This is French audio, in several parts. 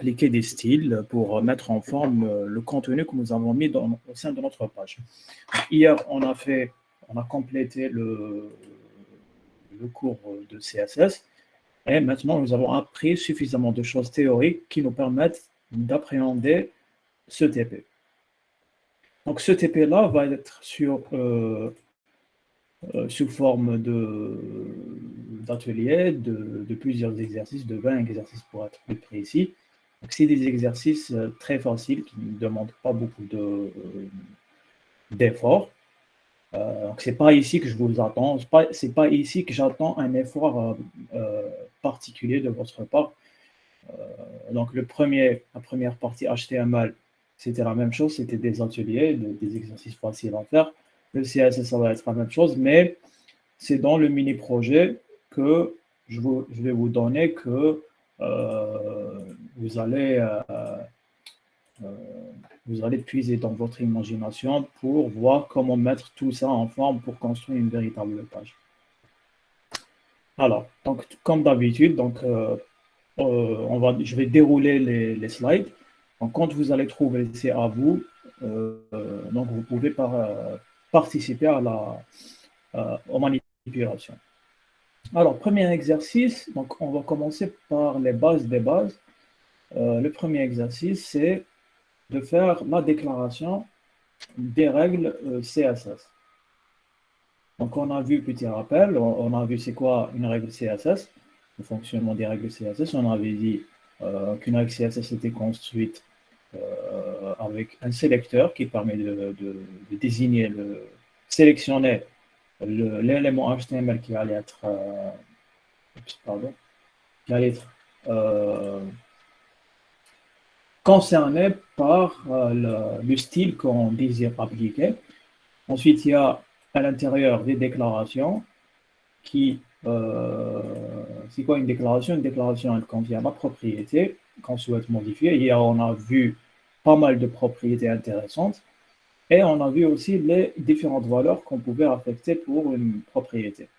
appliquer des styles pour mettre en forme le contenu que nous avons mis au sein de notre page. Hier, on a complété le cours de CSS et maintenant nous avons appris suffisamment de choses théoriques qui nous permettent d'appréhender ce TP. Donc ce TP-là va être sous forme d'ateliers, de plusieurs exercices, de 20 exercices pour être plus précis. C'est des exercices très faciles qui ne demandent pas beaucoup d'efforts. Donc c'est pas ici que je vous attends, c'est pas ici que j'attends un effort particulier de votre part. Donc la première partie HTML, c'était la même chose, c'était des ateliers, des exercices faciles à faire. Le CSS, ça va être la même chose, mais c'est dans le mini-projet que je vais vous donner que vous allez puiser dans votre imagination pour voir comment mettre tout ça en forme pour construire une véritable page. Alors, donc, comme d'habitude, je vais dérouler les slides. Donc, quand vous allez trouver, c'est à vous. Donc, vous pouvez participer aux manipulations. Alors, premier exercice, donc on va commencer par les bases des bases. Le premier exercice, c'est de faire la déclaration des règles CSS. Donc, on a vu, petit rappel, on a vu c'est quoi une règle CSS, le fonctionnement des règles CSS. On avait dit qu'une règle CSS était construite avec un sélecteur qui permet de désigner, sélectionner l'élément HTML qui allait être, concerné par le style qu'on désire appliquer. Ensuite, il y a à l'intérieur des déclarations qui... c'est quoi une déclaration? Une déclaration, elle contient la propriété qu'on souhaite modifier. Hier, on a vu pas mal de propriétés intéressantes. Et on a vu aussi les différentes valeurs qu'on pouvait affecter pour une propriété.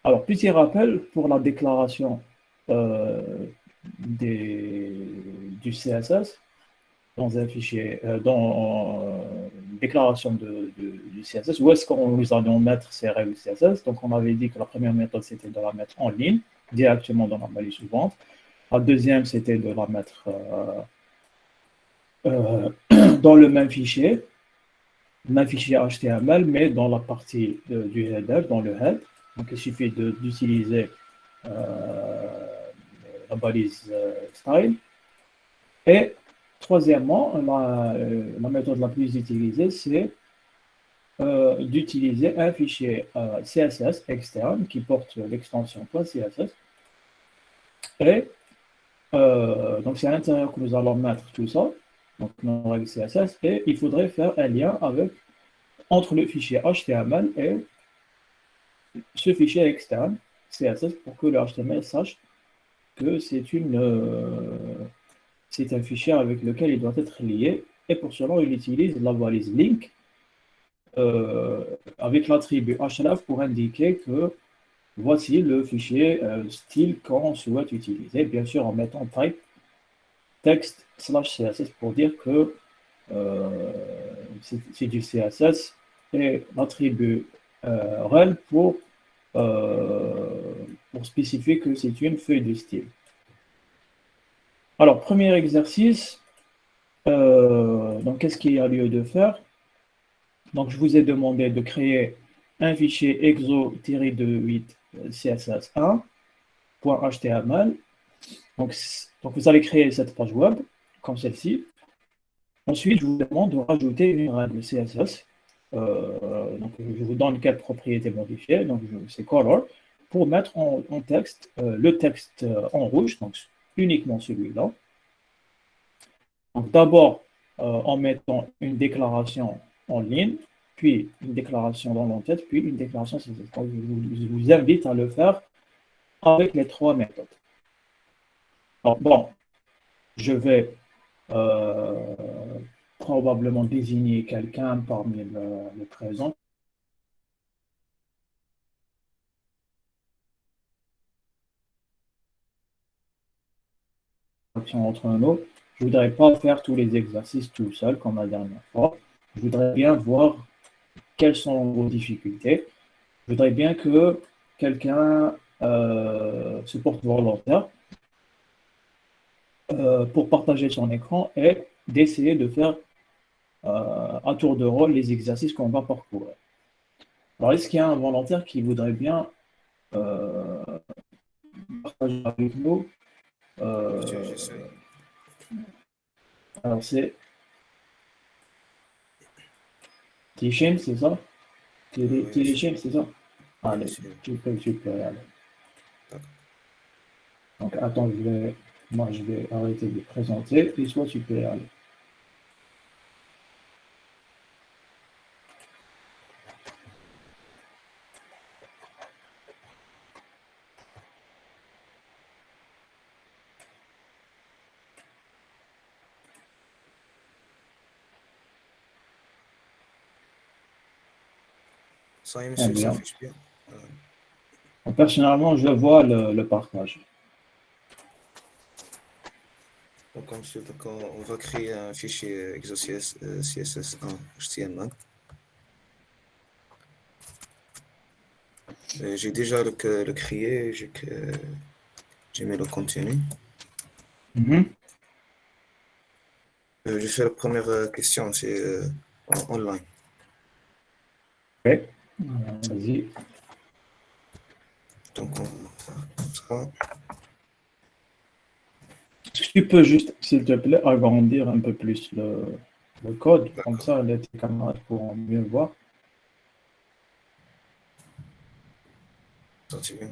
Alors, petit rappel pour la déclaration du CSS dans un fichier, dans déclaration du CSS. Où est-ce qu'on nous allons mettre ces règles CSS? Donc, on avait dit que la première méthode, c'était de la mettre en ligne, directement dans la balise suivante. La deuxième, c'était de la mettre dans le même fichier HTML, mais dans la partie du header, dans le head. Donc, il suffit d'utiliser la balise style. Et troisièmement, la méthode la plus utilisée, c'est d'utiliser un fichier CSS externe qui porte l'extension .css. Et donc, c'est à l'intérieur que nous allons mettre tout ça, donc nos règles CSS, et il faudrait faire un lien entre le fichier HTML et ce fichier externe CSS pour que le HTML sache que c'est un fichier avec lequel il doit être lié. Et pour cela, il utilise la valise link avec l'attribut href pour indiquer que voici le fichier style qu'on souhaite utiliser. Bien sûr, en mettant type text/css pour dire que c'est du CSS et l'attribut rel pour spécifier que c'est une feuille de style. Alors, premier exercice, donc qu'est-ce qu'il y a lieu de faire? Donc, je vous ai demandé de créer un fichier exo-28 css1.html. Donc, vous allez créer cette page web, comme celle-ci. Ensuite, je vous demande de rajouter une règle CSS. Donc, je vous donne quatre propriétés modifiées. Donc, c'est color, pour mettre en texte le texte en rouge, donc uniquement celui-là. Donc, d'abord, en mettant une déclaration en ligne, puis une déclaration dans l'entête, puis une déclaration CSS. Je vous invite à le faire avec les trois méthodes. Alors, bon, je vais probablement désigner quelqu'un parmi les présents. interaction entre nous, je ne voudrais pas faire tous les exercices tout seul comme la dernière fois. Je voudrais bien voir quelles sont vos difficultés. Je voudrais bien que quelqu'un se porte volontaire pour partager son écran et d'essayer de faire à tour de rôle les exercices qu'on va parcourir. Alors, est-ce qu'il y a un volontaire qui voudrait bien euh, partager avec nous J'essaie. alors, c'est Tishin, c'est ça? Oui, monsieur. Tishin, c'est ça? Oui, Allez, monsieur. tu peux y aller. D'accord. Donc, attends, moi, je vais arrêter de présenter et soit tu peux y aller. Ça y est, Très monsieur, ça bien. fiche bien. Euh, Donc, personnellement, je vois le partage. donc, monsieur, donc, on va créer un fichier exo CSS1 HTML. J'ai déjà le créé, j'ai mis le contenu. Mhm. Je fais la première question, c'est online. Ok. Vas-y. Donc, on va faire comme ça. Tu peux juste, s'il te plaît, agrandir un peu plus le code, comme D'accord. ça les tes camarades pourront mieux voir. Ça, c'est bien.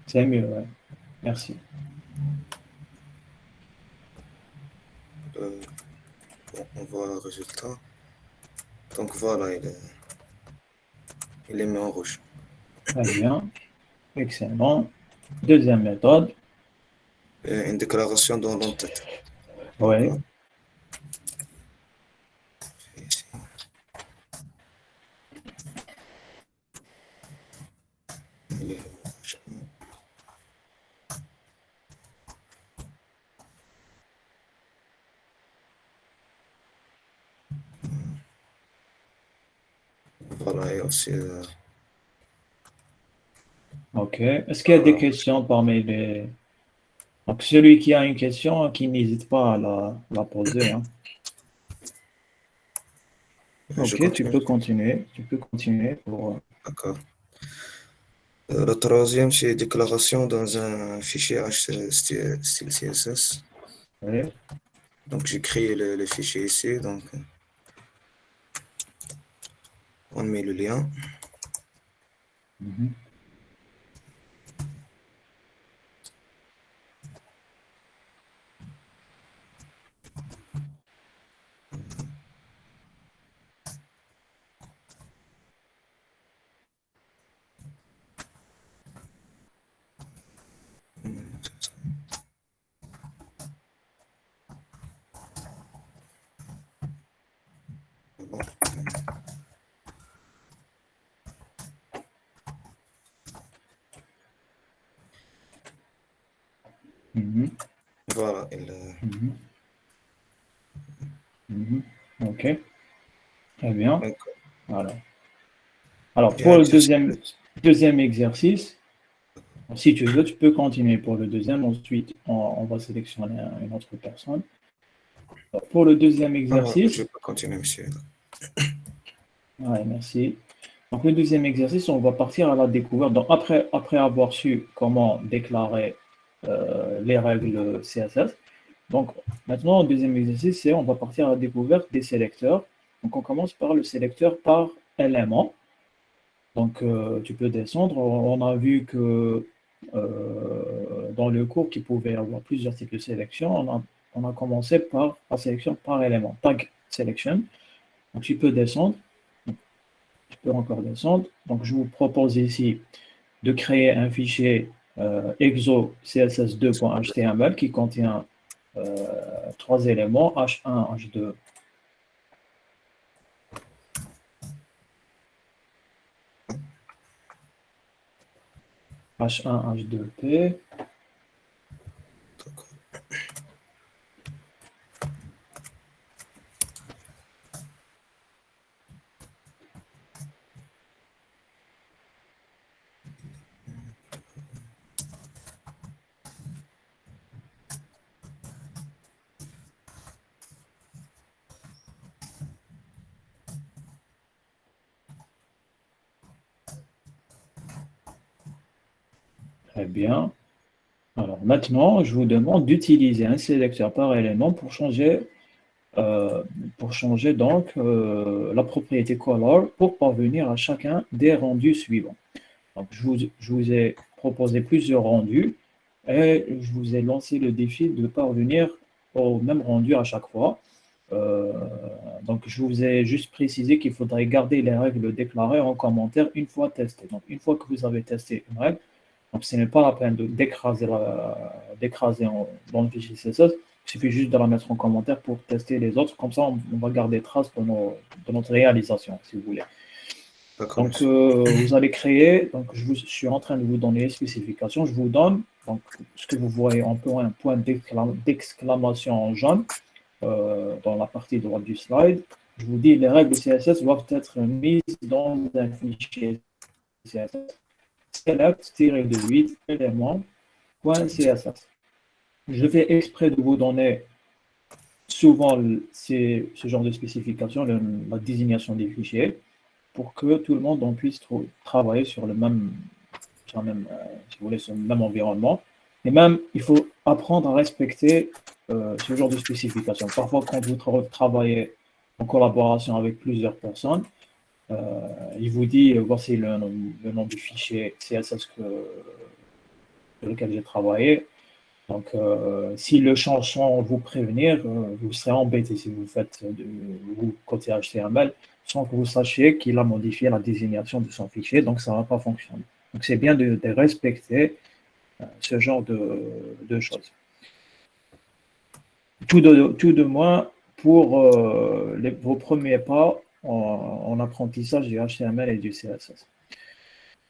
C'est mieux, ouais. Merci. Euh, bon, on voit le résultat. Donc, voilà, il est mis en rouge. Très bien. Excellent. Deuxième méthode. Une déclaration dans l'entête. Oui. D'accord. Ici. Il est rouge. Voilà, et aussi, OK. Est-ce qu'il y a des voilà. questions parmi les... Donc, celui qui a une question, qui n'hésite pas à la poser, hein. Je OK, tu continue. peux continuer. Tu peux continuer pour... D'accord. Le troisième, c'est déclaration dans un fichier style CSS. oui. Donc, j'ai créé le fichier ici. Donc, on met le lien. Mhm. Mhm. Voilà. Mhm. Mhm. OK, très bien. Donc, Voilà. Alors, il y a pour un le exercice. deuxième exercice, si tu veux, tu peux continuer pour le deuxième. Ensuite, on va sélectionner une autre personne. Pour le deuxième Ah, je exercice, peux continuer, monsieur. ouais, merci. Donc, le deuxième exercice, on va partir à la découverte. Donc, après avoir su comment déclarer les règles CSS, donc maintenant, le deuxième exercice, c'est on va partir à la découverte des sélecteurs. Donc, on commence par le sélecteur par élément. Donc, tu peux descendre. On a vu que dans le cours qu'il pouvait y avoir plusieurs types de sélection. On a commencé par la sélection par élément, tag selection. Donc, tu peux descendre. Tu peux encore descendre. Donc, je vous propose ici de créer un fichier exo css2.html qui contient trois éléments, h1, h2, h1, h2p. Très bien. Alors maintenant, je vous demande d'utiliser un sélecteur par élément euh, pour changer donc la propriété color pour parvenir à chacun des rendus suivants. Donc, je vous ai proposé plusieurs rendus et je vous ai lancé le défi de parvenir au même rendu à chaque fois. Euh, donc, je vous ai juste précisé qu'il faudrait garder les règles déclarées en commentaire une fois testées. Donc, une fois que vous avez testé une règle, donc ce n'est pas la peine d'écraser dans le fichier CSS. Il suffit juste de la mettre en commentaire pour tester les autres. Comme ça, on va garder trace de notre réalisation, si vous voulez. D'accord, Donc, monsieur. vous allez créer, donc je suis en train de vous donner les spécifications. Je vous donne donc, ce que vous voyez en point, un point d'exclamation en jaune dans la partie droite du slide. Je vous dis les règles CSS doivent être mises dans un fichier CSS. Select-de-8 éléments.css. Je fais exprès de vous donner souvent ce genre de spécification, la désignation des fichiers, pour que tout le monde en puisse travailler sur le même, si vous voulez, sur le même environnement. Et même, il faut apprendre à respecter ce genre de spécification. Parfois, quand vous travaillez en collaboration avec plusieurs personnes, il vous dit voici le nom du fichier CSS sur lequel j'ai travaillé. Donc, si le change sans vous prévenir, vous serez embêté si vous faites vous côté HTML sans que vous sachiez qu'il a modifié la désignation de son fichier, donc ça ne va pas fonctionner. Donc, c'est bien de respecter ce genre de choses. Tout de moins pour vos premiers pas en apprentissage du HTML et du CSS.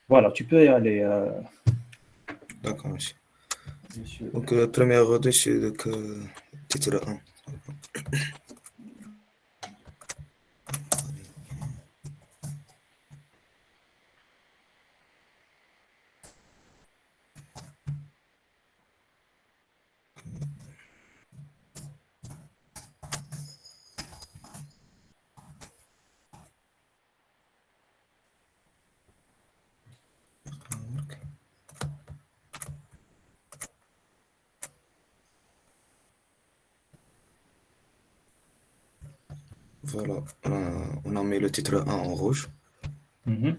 Voilà, tu peux y aller, D'accord, monsieur. monsieur. Donc, la première rendue, c'est donc, titre 1. Voilà, on a mis le titre 1 en rouge. Mhm.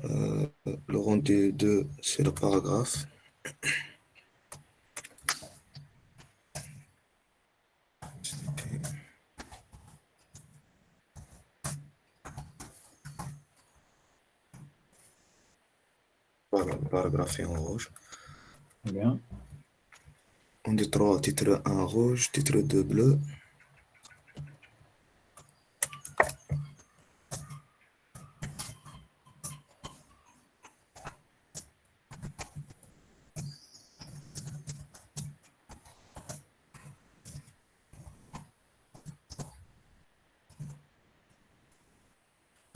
Le rendu 2, c'est le paragraphe. Voilà, le paragraphe est en rouge. Bien. Rendu 3, titre 1 rouge, titre 2 bleu.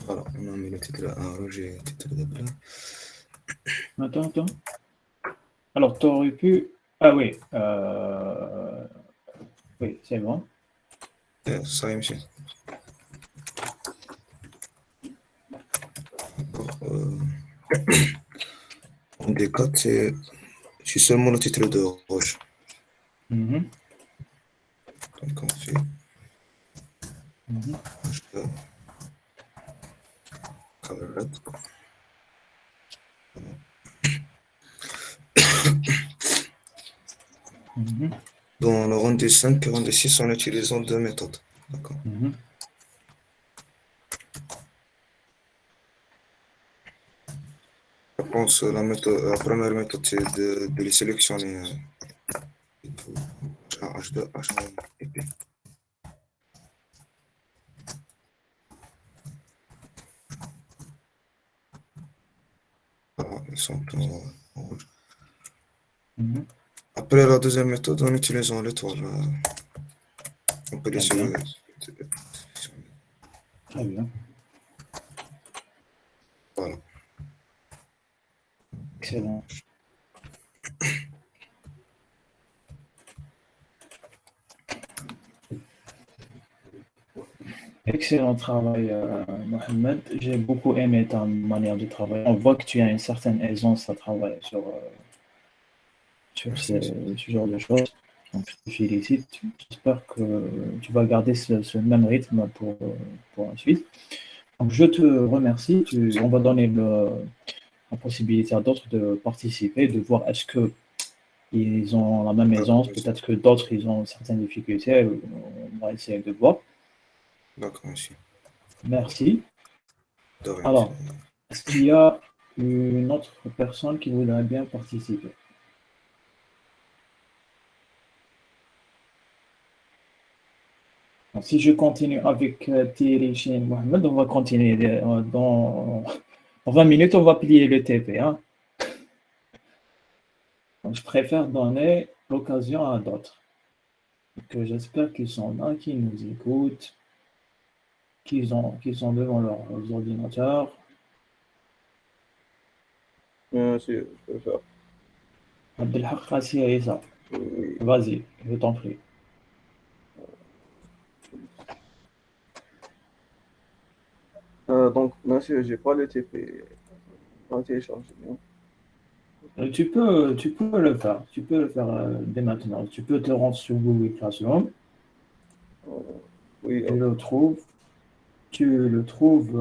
Voilà, on a mis le titre 1 rouge et le titre 2 bleu. Attends. Alors, tu aurais pu. Ah oui, oui, c'est bon. Ça y est, monsieur. En des 4, c'est seulement le titre de rouge. Mhm. Donc, on fait Mhm. color red. Mhm. Dans le rendu 5 et rendu 6, en utilisant deux méthodes. D'accord. Mhm. Je pense que la première méthode, c'est de les sélectionner. H2, H1 et P. Voilà, ils sont tous en rouge. Mhm. Après la deuxième méthode, en utilisant l'étoile, on peut les Très bien, sélectionner. très bien. Voilà. Excellent. Excellent travail, Mohamed. J'ai beaucoup aimé ta manière de travailler. On voit que tu as une certaine aisance à travailler sur Merci, monsieur. ce genre de choses. Donc, je te félicite. J'espère que tu vas garder ce même rythme pour la suite. Donc, je te remercie. On va donner la possibilité à d'autres de participer, de voir est-ce que ils ont la même D'accord, aisance, monsieur. peut-être que d'autres, ils ont certaines difficultés. On va essayer de voir. D'accord, monsieur. Merci. De rien, monsieur. Alors, est-ce qu'il y a une autre personne qui voudrait bien participer? Donc, si je continue avec Thierry Chine Mohamed, on va continuer dans 20 minutes, on va plier le TP. Hein. Donc, je préfère donner l'occasion à d'autres. Donc, j'espère qu'ils sont là, qu'ils nous écoutent, qu'ils sont devant leurs ordinateurs. Monsieur, je peux faire. Abdelhak Rassi et ça. Oui. Vas-y, je t'en prie. Donc, monsieur, j'ai pas le TP à télécharger, hein. Tu peux le faire. Tu peux le faire dès maintenant. Tu peux te rendre sur Google Classroom. Euh, oui, Tu le trouves. Tu le trouves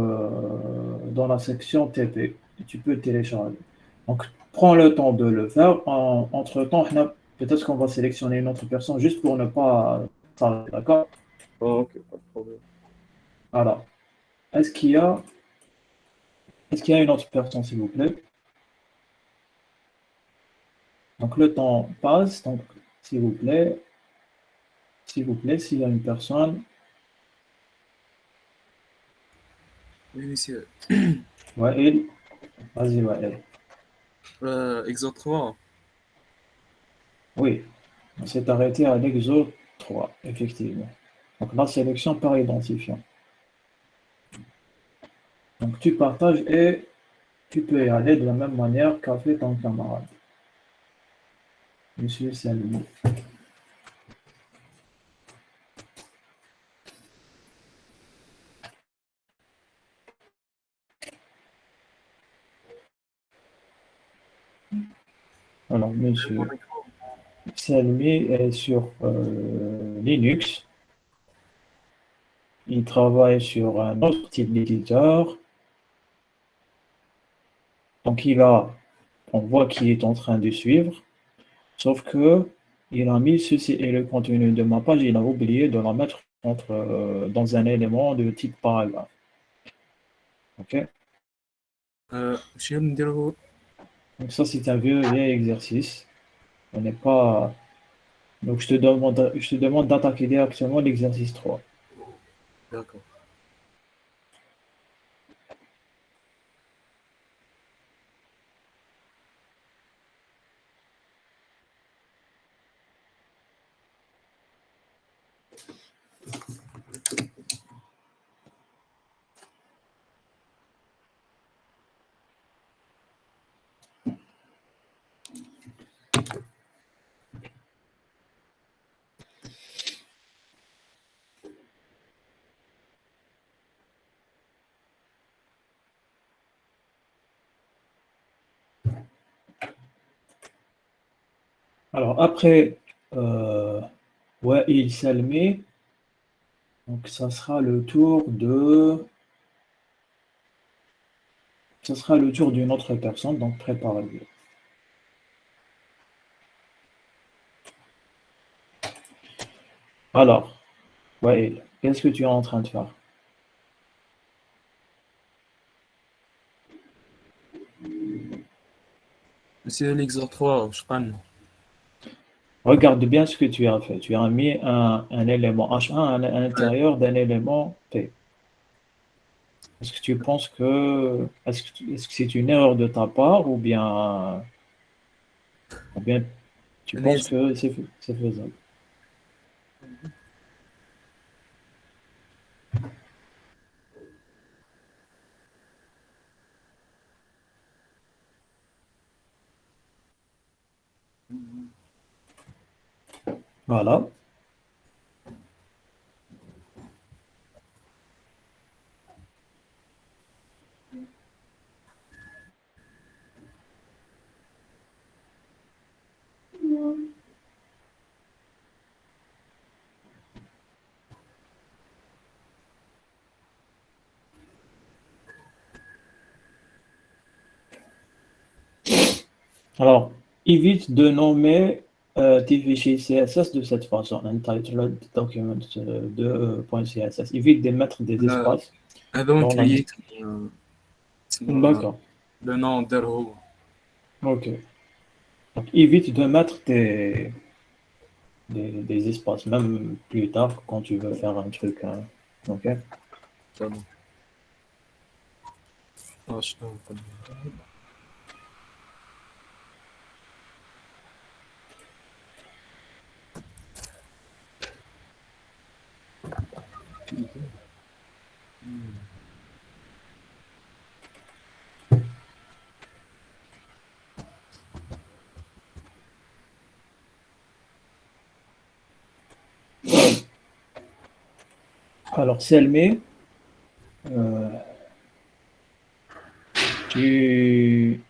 dans la section TP. Et tu peux le télécharger. Donc, prends le temps de le faire. Entre-temps, peut-être qu'on va sélectionner une autre personne juste pour ne pas s'arrêter. D'accord? ok, pas de problème. Alors, est-ce qu'il y a, est-ce qu'il y a une autre personne, s'il vous plaît? Donc, le temps passe. Donc, s'il vous plaît, s'il y a une personne, Oui, monsieur. Wael, vas-y, Wael. Exo 3. Oui, on s'est arrêté à l'exo 3, effectivement. Donc, la sélection par identifiant. Donc, tu partages et tu peux y aller de la même manière qu'a fait ton camarade, Monsieur Salmi. Alors, Monsieur Salmi est sur Linux. Il travaille sur un autre type d'éditeur. Donc, on voit qu'il est en train de suivre, sauf que il a mis ceci et le contenu de ma page, il a oublié de la mettre dans un élément de type paragraphe. OK? Monsieur Mdero. Donc ça, c'est un vieil exercice. On n'est pas... Donc je te demande d'attaquer directement l'exercice 3. D'accord. Alors après Wael Salmi, donc ça sera le tour d'une autre personne, donc préparez-vous. Alors, Wael, qu'est-ce que tu es en train de faire? Monsieur l'exo 3, je prends. Regarde bien ce que tu as fait. Tu as mis un élément H1 à Ouais. l'intérieur d'un élément P. Est-ce que tu penses est-ce que c'est une erreur de ta part ou bien tu penses Allez, que c'est faisable? Voilà. Alors, évite de nommer tes fichiers CSS de cette façon, untitled document de.css. Évite de mettre des لا espaces هذا وين dans la... كرييت تسمى D'accord, لو نون دار هو. ok. Donc, évite de mettre des espaces, même plus tard quand tu veux faire un truc, hein. Ok. تمام. شنو نقول؟ Alors, Selmé, euh,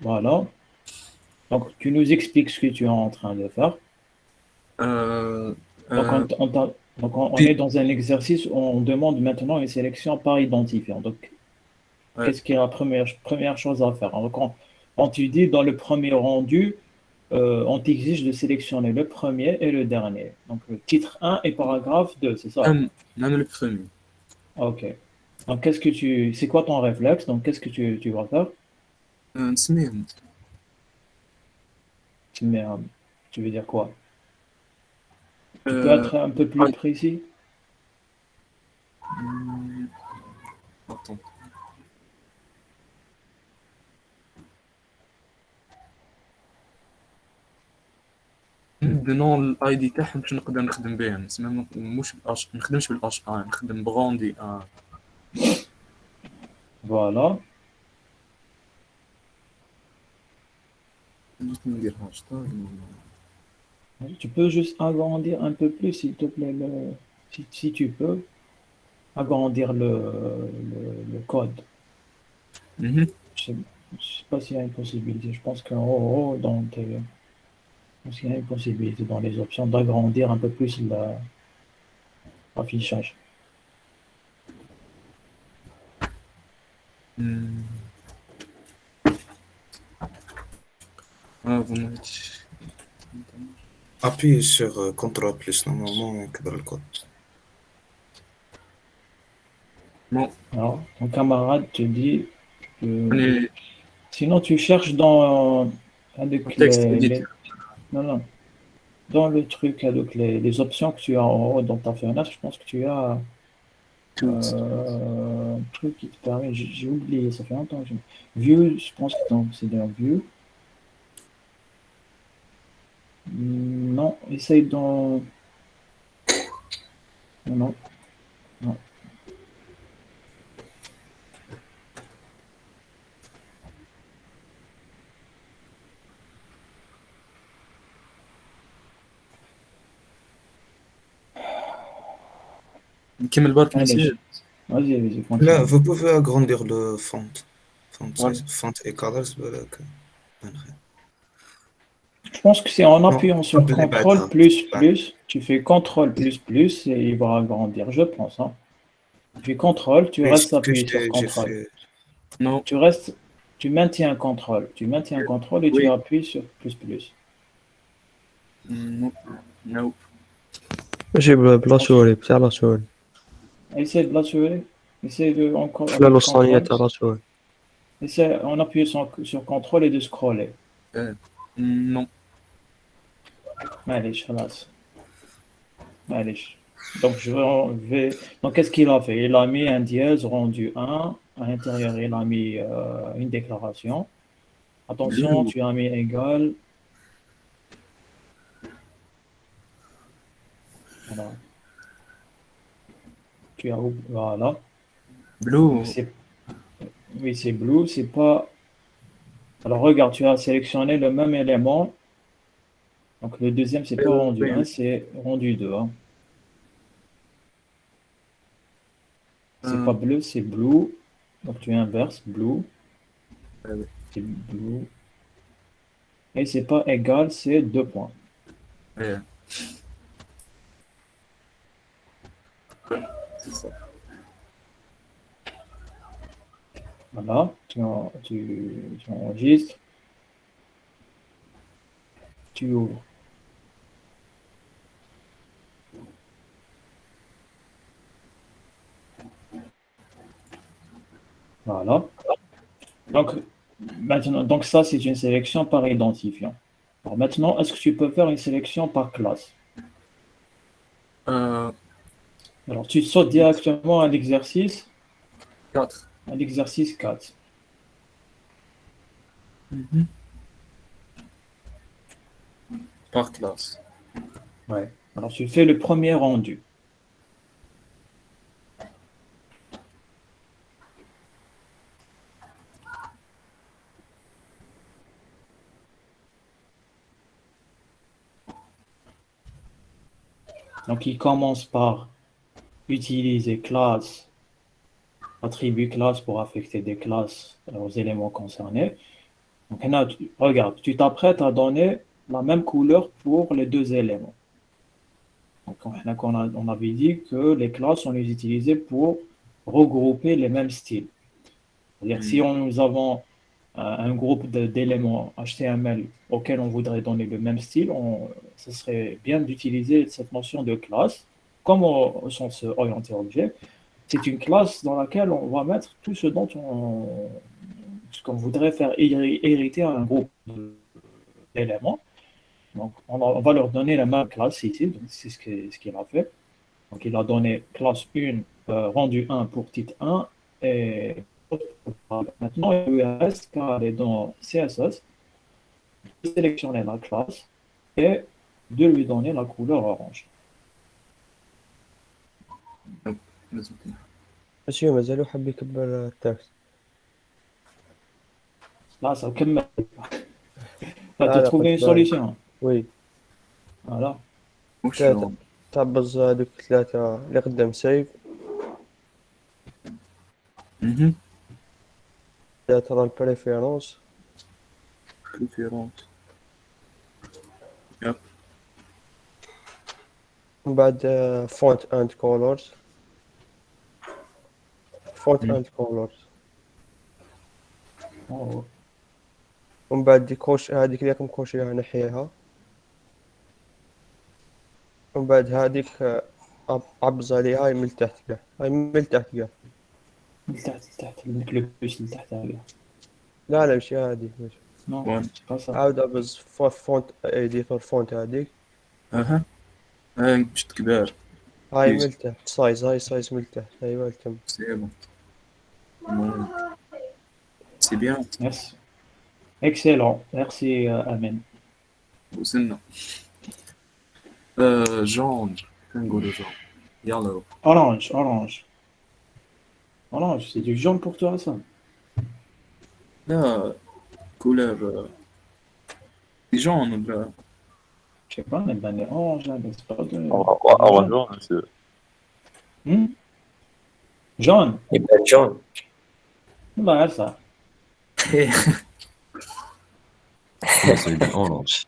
Voilà. Donc, tu nous expliques ce que tu es en train de faire. آه، Donc, آه، on بي- est dans un exercice où on demande maintenant une sélection par identifiant. Donc, ouais. qu'est-ce qui est la première chose à faire? Donc, on te dit dans le premier rendu, on t'exige de sélectionner le premier et le dernier. Donc, le titre 1 et paragraphe 2, c'est ça? même le premier. OK. Donc, c'est quoi ton réflexe? Donc, qu'est-ce que tu vas faire? نسميهم Tu mets, tu veux dire quoi? Tu peux آه، être un peu plus آي- précis? مم، attends. بنون الاي دي تاعهم باش نقدر نخدم بهم، تسمى مش بالاش ما نخدمش بالاش نخدم بغوندي Voilà. جيت نديرها شطار. Tu peux juste agrandir un peu plus, s'il te plaît, si tu peux, agrandir le code. مهم. Je ne sais pas s'il y a une possibilité. Je pense qu'en haut, je pense qu'il y a une possibilité dans les options d'agrandir un peu plus l'affichage. مم. bon, Appuie sur CTRL plus normalement et cadre le code. bon, Alors, ton camarade te dit que on sinon tu cherches dans en avec texte éditeur. non, non, dans le truc avec les options que tu as en haut dans ta fenêtre, je pense que tu as Tools. un truc qui te permet, j'ai oublié, ça fait longtemps que View, je pense que c'est dans View. Non, essaye dans. Non, non, non. نكمل برك Allez, نسيت. vas-y, Là, continue. vous pouvez agrandir le font. Font Ouais. size, font et colors. Je pense que c'est en Non, appuyant sur قبل CTRL بعدها. plus plus, tu fais CTRL plus plus et il va agrandir, je pense, hein. Tu fais CTRL, tu Oui, ce restes que appuyé sur j'ai CTRL. fait. Non. Tu restes, tu maintiens CTRL et tu Oui. appuies sur plus plus. Non. No. جيب Je pense que بلاتوري بتاع لاتوري essaie de l'assurer, essaie de encore في avec الوسطانية CTRL, تاع لاتوري. essaie en appuyant sur CTRL et de scroller. Non. معليش خلاص معليش. Donc donc qu'est-ce qu'il a fait? Il a mis un dièse rendu 1, à l'intérieur il a mis une déclaration. Attention, Blue. tu as mis égal, voilà, voilà. Donc Blue. oui, c'est blue, c'est pas. Alors regarde, tu as sélectionné le même élément. Donc le deuxième, c'est pas rendu Oui, 1, oui. c'est rendu 2, hein. C'est pas Euh, bleu, c'est blue. Donc tu inverses, blue, oui. c'est blue. Et c'est pas égal, c'est 2 points. Ouais, c'est ça. Voilà, tu enregistres. Tu ouvres. Voilà. Donc, maintenant, donc ça, c'est une sélection par identifiant. Alors maintenant, est-ce que tu peux faire une sélection par classe? Euh, Alors, tu sautes directement quatre. à l'exercice 4. Par classe. Ouais. Alors, tu fais le premier rendu. Donc, il commence par utiliser classe, attribut classe pour affecter des classes aux éléments concernés. Donc, regarde, tu t'apprêtes à donner la même couleur pour les deux éléments. Donc, on avait dit que les classes, on les utilisait pour regrouper les mêmes styles. C'est-à-dire, si nous avons un groupe d'éléments HTML auxquels on voudrait donner le même style, ce serait bien d'utiliser cette notion de classe comme au sens orienté objet. C'est une classe dans laquelle on va mettre tout ce qu'on voudrait faire hériter à un groupe d'éléments. Donc, on va leur donner la même classe ici. Donc, c'est ce qu'il a fait. Donc, il a donné classe 1, rendu 1 pour titre 1 et maintenant, il lui reste qu'à aller dans CSS, de sélectionner la classe et de lui donner la couleur orange. ماشي مازالو حاب يكبر التاكس. Là, ça كمل. Tu as لا لا trouvé قلت une باي. solution. وي Voilà. ثلاثة تعبز هذوك ثلاثة اللي قدام سيف ثلاثة راه البريفيرونس Préférence. من بعد فونت اند كولورز فونت اند كولورز Oh, ومن بعد دي كوش هذيك اللي راكم كوشيها نحيها ومن بعد هذيك عبز عليها هاي من تحت كاع هاي من تحت كاع لتحت le plus لتحت هذه. لا لا ماشي هذيك ماشي Non, Ouais. c'est pas ça. عاود عبز فونت ايديتور فونت هذيك اها. باش كبار. هاي Please. من تحت سايز هاي سايز من تحت ايوا تم C'est bon. Ouais. C'est bien. Merci. Excellent. Merci, Amen. وصلنا. جون. كنقولوا جون. يلا. Orange, orange. Orange, c'est du jaune pour toi, ça? لا couleur جون ولا Je sais pas, mais ben, les orange, là, mais c'est pas de... Orange jaune, monsieur. Hmm? Jaune? يبقى جون. Bah, ça. Non, c'est bien orange.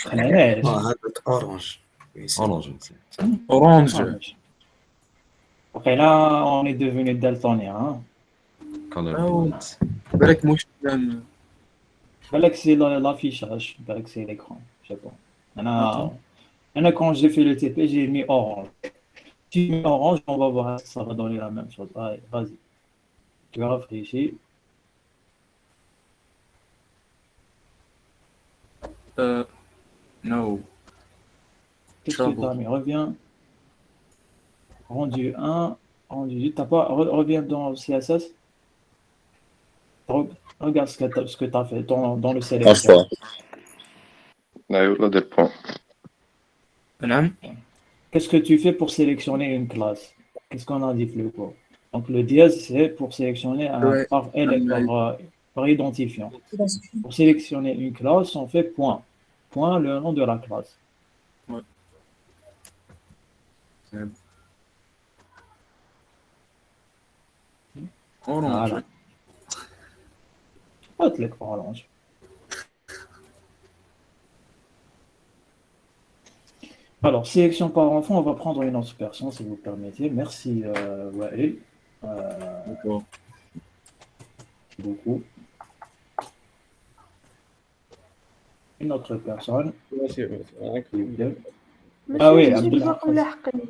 خليناش. هذا اورانج. Orange, monsieur. اورانج. Orange. Ok, là, on est devenu daltonien, hein? Color أو. blind. بالك مش كان Balak, c'est l'affichage, balak, c'est l'écran, je sais pas. Maintenant, quand j'ai fait le TP, j'ai mis orange. Si tu mets orange, on va voir, ça va donner la même chose. Allez, vas-y. Tu vas réfléchir. نو. Qu'est-ce que tu as mis? Reviens. Rendu 1, rendu 2. T'as pas... Reviens dans le CSS. Regarde ce que tu as fait dans le sélection. ايوه دير بوان. نعم. Qu'est-ce que tu fais pour sélectionner une classe? Qu'est-ce qu'on a dit plus tôt? Donc le dièse, c'est pour sélectionner Ouais. par identifiant. Pour sélectionner une classe, on fait point. Point, le nom de la classe. اورانج. Voilà. Hop, l'écran orange. Alors, sélection par enfant, on va prendre une autre personne, si vous permettez. Merci, Wael. D'accord. Beaucoup. une autre personne. ماشي incroyable. Ah oui, ماشي Abdel الباقي Hafez. لاحقني.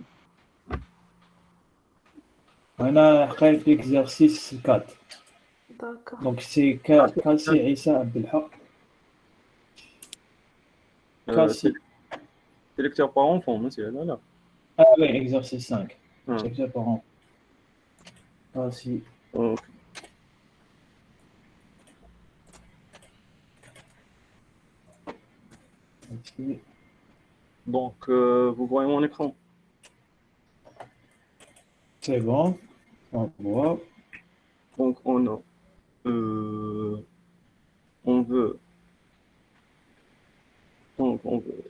أنا حقيت l'exercice 4. داكا. Donc c'est Kassi Issa Abdelhaq. Kassi. C'est lecteur par enfant, monsieur. Là, là. Ah oui, exercice 5. Ah. C'est ça par an. Kassi. Ok. Ici. Donc, vous voyez mon écran. C'est bon. On voit. Donc, on veut. Donc, on veut.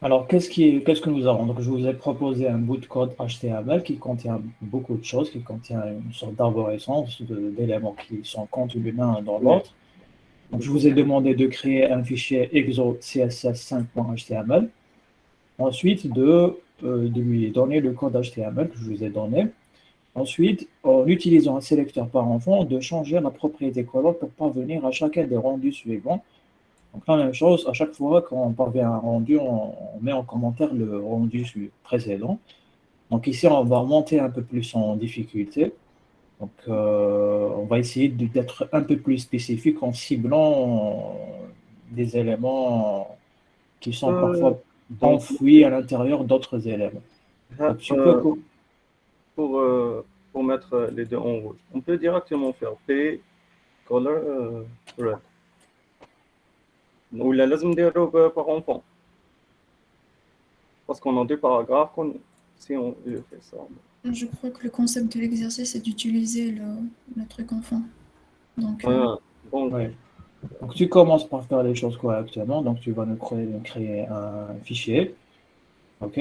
Alors, qu'est-ce que nous avons? Donc, je vous ai proposé un bout de code HTML qui contient beaucoup de choses, qui contient une sorte d'arborescence d'éléments qui sont contenus l'un dans l'autre. Donc, je vous ai demandé de créer un fichier exo css5.html. Ensuite, de lui donner le code HTML que je vous ai donné. Ensuite, en utilisant un sélecteur par enfant, de changer la propriété color pour parvenir à chacun des rendus suivants. Donc, la même chose, à chaque fois qu'on parvient à un rendu, on met en commentaire le rendu précédent. Donc, ici, on va monter un peu plus en difficulté. Donc, on va essayer d'être un peu plus spécifique en ciblant des éléments qui sont parfois enfouis à l'intérieur d'autres éléments. Donc, tu peux... Pour mettre les deux en rouge, on peut directement faire P color red. Ou la لازم نديرو par enfant. Parce qu'on a deux paragraphes, si on fait ça. Je crois que le concept de l'exercice est d'utiliser le truc enfant. Donc, Bon. Ouais. Donc, tu commences par faire les choses correctement. Donc, tu vas nous créer un fichier. OK?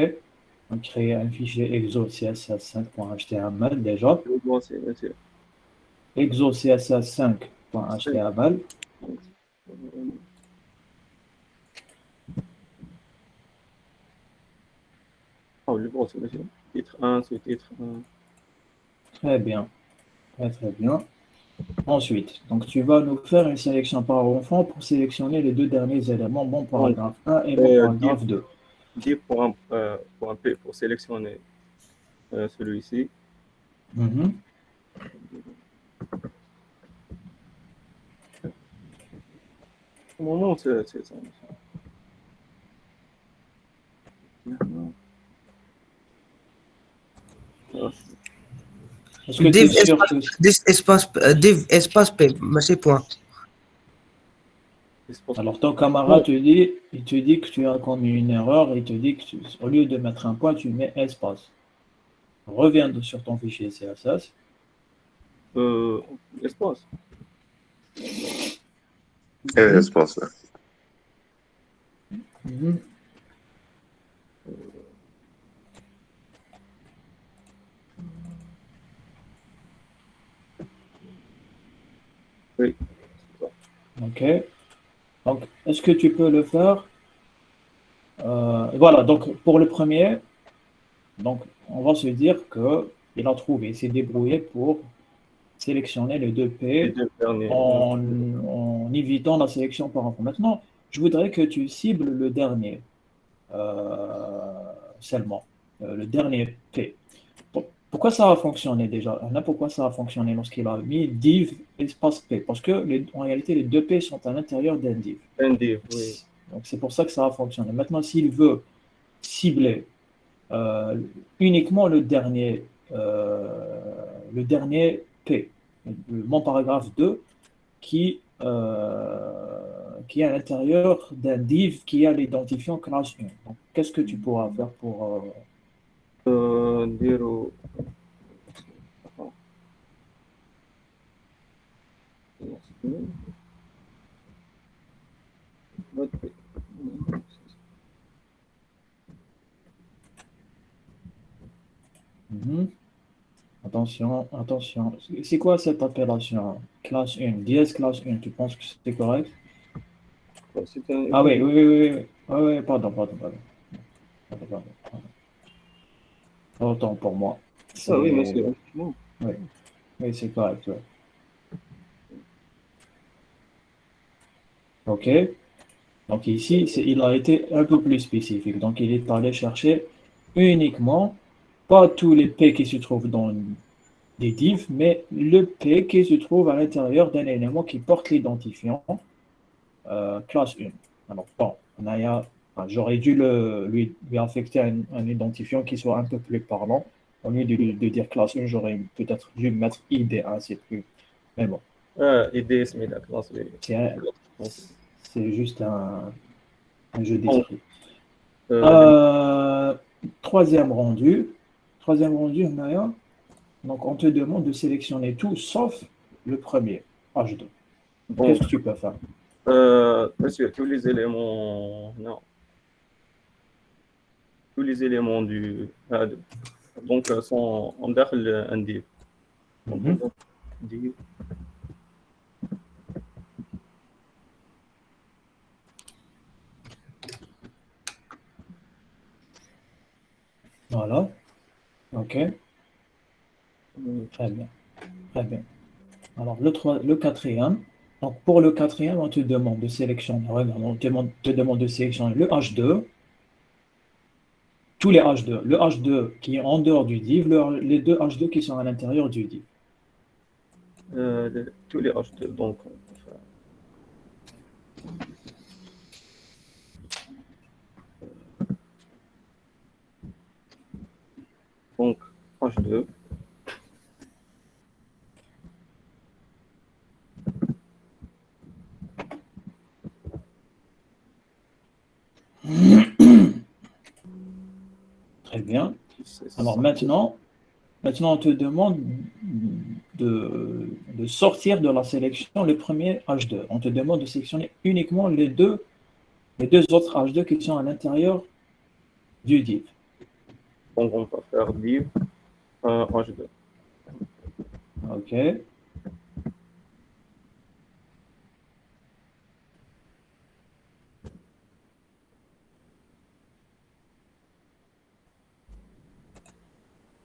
Donc, créer un fichier exo css5.html déjà. Exo css5.html. Oh, le gros, c'est titre 1, c'est titre 1. Très bien. Très, très bien. Ensuite, donc tu vas nous faire une sélection par enfant pour sélectionner les deux derniers éléments, mon paragraphe 1 et mon paragraphe 2. Div pour un P pour sélectionner celui-ci. Mhm. Non, c'est ça. Est-ce que tu es sûr que... div espace P, c'est point. Alors ton camarade il te dit que tu as commis une erreur, il te dit que au lieu de mettre un point, tu mets espace. Reviens sur ton fichier CSS. Espace. Espace. Mhm. Oui. Ok. Donc, est-ce que tu peux le faire? Voilà, donc pour le premier, donc, on va se dire qu'il a trouvé, il s'est débrouillé pour sélectionner les deux P en évitant la sélection par enfant. Maintenant, je voudrais que tu cibles le dernier seulement, le dernier P. Pourquoi ça a fonctionné déjà? Pourquoi ça a fonctionné lorsqu'il a mis div espace P? Parce que en réalité, les deux P sont à l'intérieur d'un div. Un div, oui. Donc c'est pour ça que ça a fonctionné. Maintenant, s'il veut cibler uniquement le dernier P, mon paragraphe 2, qui est à l'intérieur d'un div qui a l'identifiant classe 1. Donc, qu'est-ce que tu pourras faire pour... dire Attention, attention. C'est quoi cette appellation? Classe 1, DS classe 1, tu penses que c'est correct? Ah oui, oui. Oui, pardon. Autant pour moi. Ah oui, monsieur. Oui, c'est correct. Ouais. OK? Donc ici, il a été un peu plus spécifique. Donc il est allé chercher uniquement, pas tous les P qui se trouvent dans des divs, mais le P qui se trouve à l'intérieur d'un élément qui porte l'identifiant classe 1. Alors bon, enfin, j'aurais dû lui affecter un identifiant qui soit un peu plus parlant. Au lieu de dire classe 1, j'aurais peut-être dû mettre ID1, c'est plus. Mais bon, ايدي سميتها كلاس بي. c'est c'est juste un jeu دونك d'esprit. Euh, troisième rendu. Troisième rendu, Maya. Donc, on te demande de sélectionner tout sauf le premier, H2. Qu'est-ce دونك que tu peux faire? monsieur tous les éléments non tous les éléments du هذا donc sont en داخل un div. Donc Mhm. div Voilà. OK. Très bien. Très bien. Alors, le quatrième. Donc, pour le quatrième, on te demande de sélectionner. Regarde, te demande de sélectionner le H2, tous les H2. Le H2 qui est en dehors du div, les deux H2 qui sont à l'intérieur du div. tous les H2 donc donc H2 Très bien. c'est Alors, ça. maintenant, on te demande de sortir de la sélection le premier H2. On te demande de sélectionner uniquement les deux autres H2 qui sont à l'intérieur du div. Donc on va faire div H2. OK.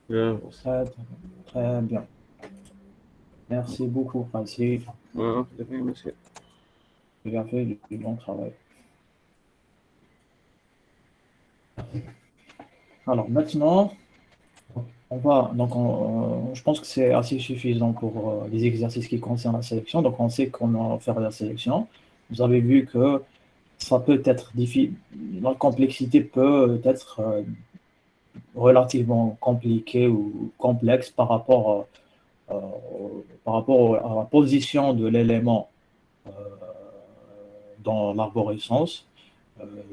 Bien. Très, très bien. Merci beaucoup, Francis. C'est bien, monsieur. Tu as fait du bon travail. Alors maintenant, je pense que c'est assez suffisant pour les exercices qui concernent la sélection. Donc on sait comment faire la sélection. Vous avez vu que ça peut être difficile, la complexité peut être relativement compliquée ou complexe euh, par rapport à la position de l'élément euh, dans l'arborescence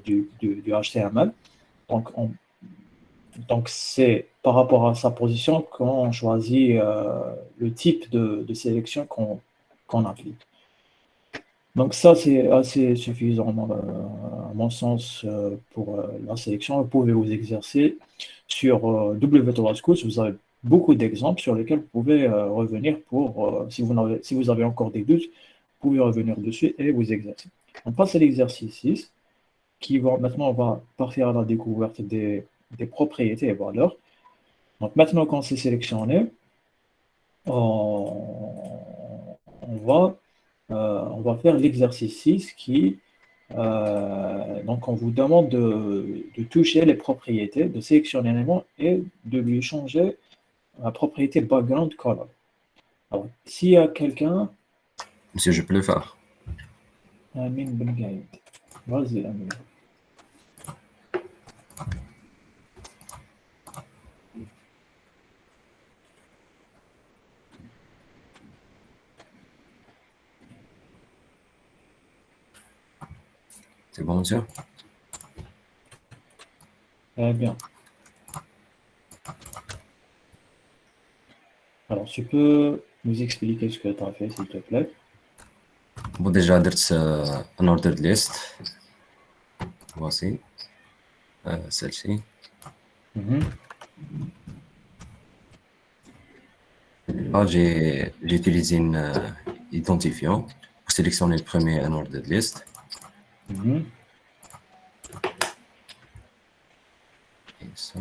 du HTML. Donc, donc c'est par rapport à sa position qu'on choisit le type de sélection qu'on applique. Donc ça, c'est assez suffisant à mon sens pour la sélection. Vous pouvez vous exercer sur W3 Schools. Vous avez beaucoup d'exemples sur lesquels vous pouvez revenir si vous avez encore des doutes, vous pouvez revenir dessus et vous exercer. On passe à l'exercice 6 maintenant, on va partir à la découverte des propriétés et valeurs. Donc maintenant qu'on s'est sélectionné, on, on va faire l'exercice 6 donc on vous demande de toucher les propriétés, de sélectionner un élément et de lui changer la propriété background color. Alors, s'il y a quelqu'un, Monsieur, je peux le faire. Amin Ben Gaïd. Vas-y, Amin. C'est bon, monsieur? Très bien. Alors, tu peux nous expliquer ce que tu as fait, s'il te plaît? Bon, déjà, درت un ordered list. Voici. Celle-ci. Mhm. Là, j'ai utilisé un identifiant pour sélectionner le premier un ordered list. Mhm. Et ça.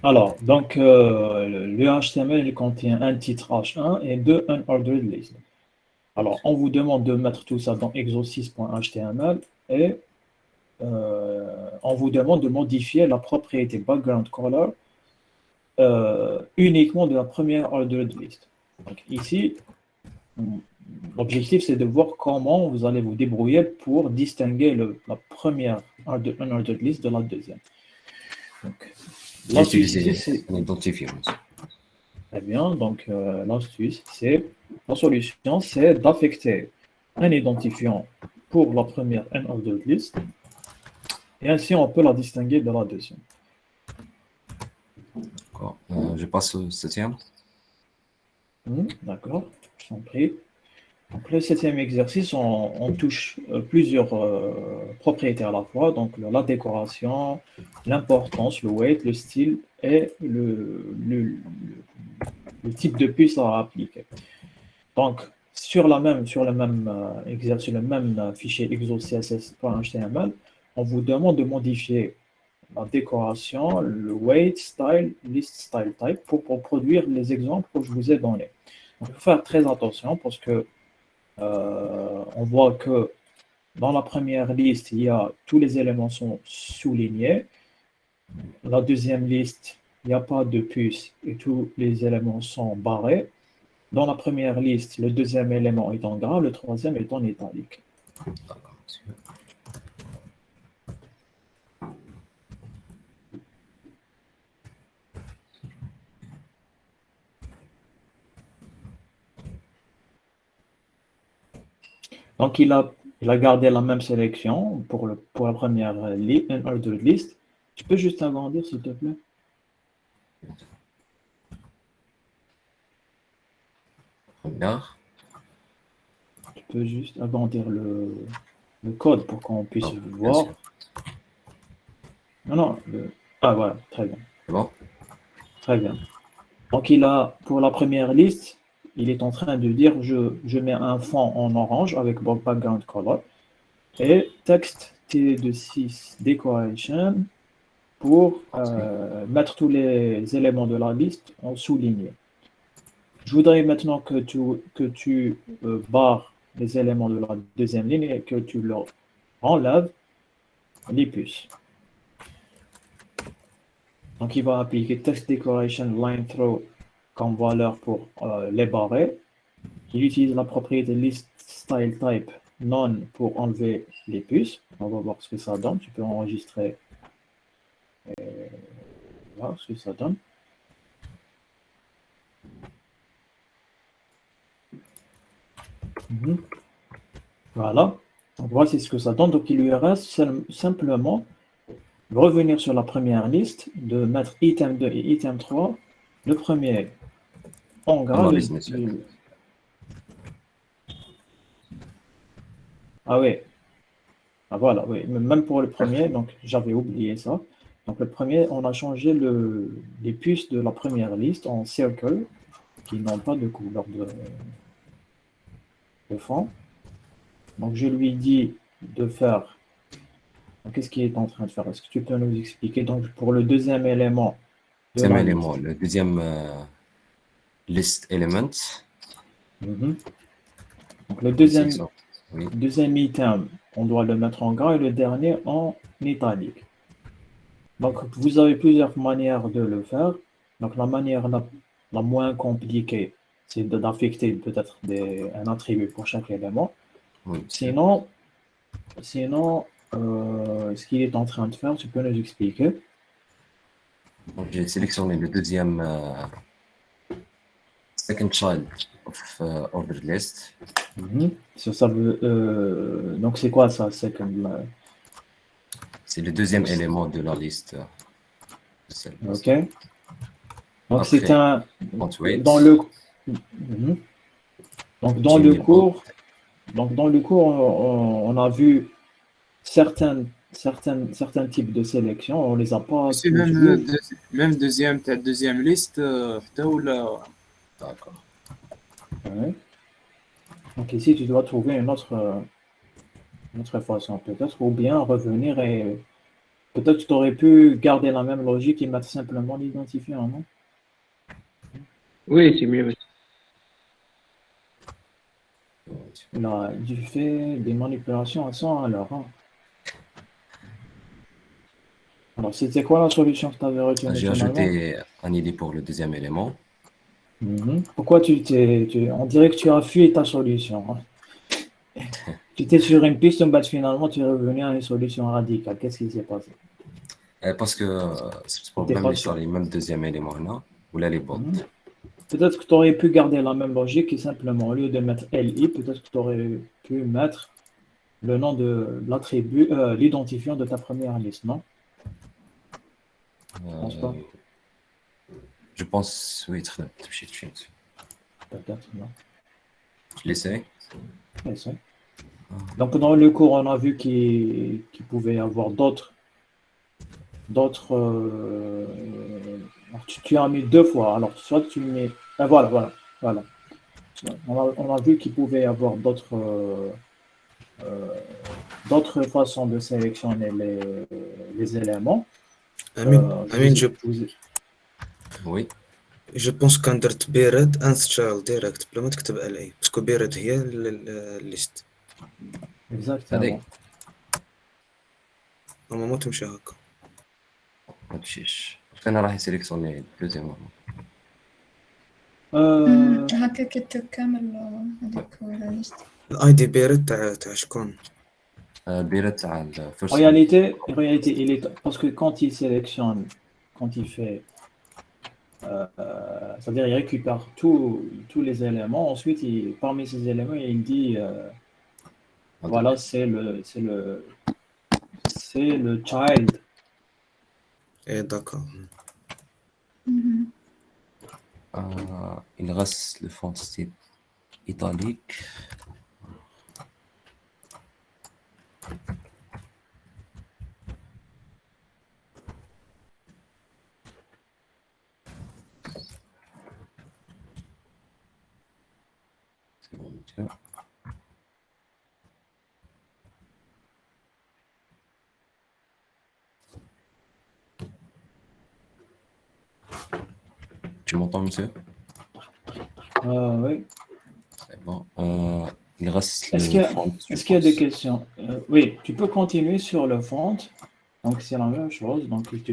Alors, donc, le HTML il contient un titre H1 et deux unordered list. Alors, on vous demande de mettre tout ça dans exo6.html et on vous demande de modifier la propriété background color uniquement de la première ordered list. Donc, ici, l'objectif, c'est de voir comment vous allez vous débrouiller pour distinguer la première unordered list de la deuxième. Donc, l'astuce ici, c'est un identifiant. très bien. Donc, l'astuce, c'est la solution, c'est d'affecter un identifiant pour la première unordered list et ainsi on peut la distinguer de la deuxième. D'accord. Je passe au septième. D'accord, je t'en prie. Donc, le septième exercice, on touche plusieurs propriétés à la fois, donc la décoration, l'importance, le weight, le style et le type de puce à appliquer. Donc, sur le même exercice, le même fichier exo.css.html, on vous demande de modifier la décoration, le weight, style, list style type pour produire les exemples que je vous ai donnés. Donc, il faut faire très attention parce que on voit que dans la première liste, tous les éléments sont soulignés. La deuxième liste, il n'y a pas de puce et tous les éléments sont barrés. Dans la première liste, le deuxième élément est en gras, le troisième est en italique. D'accord. Donc, il a gardé la même sélection pour la première unordered list. Tu peux juste agrandir, s'il te plaît? Première. Tu peux juste agrandir le code pour qu'on puisse le Bien voir. sûr. Non. Ah, voilà, très bien. C'est bon? Très bien. Donc, pour la première liste, il est en train de dire je mets un fond en orange avec background color et texte T26 decoration pour mettre tous les éléments de la liste en souligné. Je voudrais maintenant que tu barres les éléments de la deuxième ligne et que tu leur enlèves les puces. Donc, il va appliquer text decoration line throw comme valeur pour les barrer. Il utilise la propriété list style type non pour enlever les puces. On va voir ce que ça donne. Tu peux enregistrer voir ce que ça donne. Voilà. Donc, voici ce que ça donne. Donc, il lui reste simplement de revenir sur la première liste, de mettre item 2 et item 3. Le premier en gras. Ah oui. Ah voilà, oui. Même pour le premier, donc j'avais oublié ça. Donc le premier, on a changé les puces de la première liste en circle, qui n'ont pas de couleur de fond. Donc je lui dis de faire. Qu'est-ce qu'il est en train de faire? Est-ce que tu peux nous expliquer? Donc pour le deuxième élément. Le deuxième list element. Donc le deuxième item, on doit le mettre en gras et le dernier en italique. Donc vous avez plusieurs manières de le faire. Donc la manière la moins compliquée, c'est d'affecter peut-être un attribut pour chaque élément. Oui. Sinon, ce qu'il est en train de faire, tu peux nous expliquer? Donc, j'ai sélectionné le deuxième second child of ordered list. Ça veut, donc c'est quoi ça, second? C'est le deuxième élément de la liste. Ok. Donc après, c'est un weight. dans le donc dans le cours. Donc dans le cours, on a vu certains types de sélections, on les a pas C'est tous vus. même deuxième liste, ou là. D'accord. Ouais. Donc ici, tu dois trouver une autre façon peut-être, ou bien revenir et Peut-être que tu aurais pu garder la même logique et mettre simplement l'identifiant, non? Oui, c'est mieux. Là, tu fais des manipulations à 100 à l'heure, hein. Alors, c'était quoi la solution que tu avais retenue J'ai finalement? ajouté un ID pour le deuxième élément. Pourquoi on dirait que tu as fui ta solution, hein. Tu étais sur une piste, mais finalement, tu es revenu à une solution radicale. Qu'est-ce qui s'est passé? Parce que ce Tu n'étais problème pas est sur sûr. les mêmes deuxième élément là, ou là les bots. Peut-être que tu aurais pu garder la même logique et simplement, au lieu de mettre LI, peut-être que tu aurais pu mettre le nom de l'attribut, l'identifiant de ta première liste, non? Je pense pas. Je pense, oui, très bien. Peut-être, non. Je l'essaie. Ouais, ça. Donc, dans le cours, on a vu qu'il pouvait y avoir d'autres. Alors, tu as mis deux fois. Alors, soit tu mets. Ah, voilà. On a vu qu'il pouvait y avoir d'autres façons de sélectionner les éléments. Amine, Oui. je pense كان درت بيرد انستال ديريكت بلا ما تكتب LA باسكو بيرد هي الليست Exactement. نورمالمون تمشي هكا. ما تمشيش. انا راح يسيليكسيوني دوزيام. هكا كتكمل هذيك la liste. الاي دي بيرد تاع شكون؟ بيرة تاع الفيرست. En réalité, parce que quand il sélectionne, quand il fait, c'est-à-dire il récupère tous les éléments, ensuite parmi ces éléments, il dit, voilà, c'est le child. ايه داكور. il reste le font style italique. C'est bon, tiens. Tu m'entends, monsieur? Oui. C'est bon. Il reste Est-ce qu'il y a des questions? Oui, tu peux continuer sur le font. Donc, c'est la même chose. Donc, il te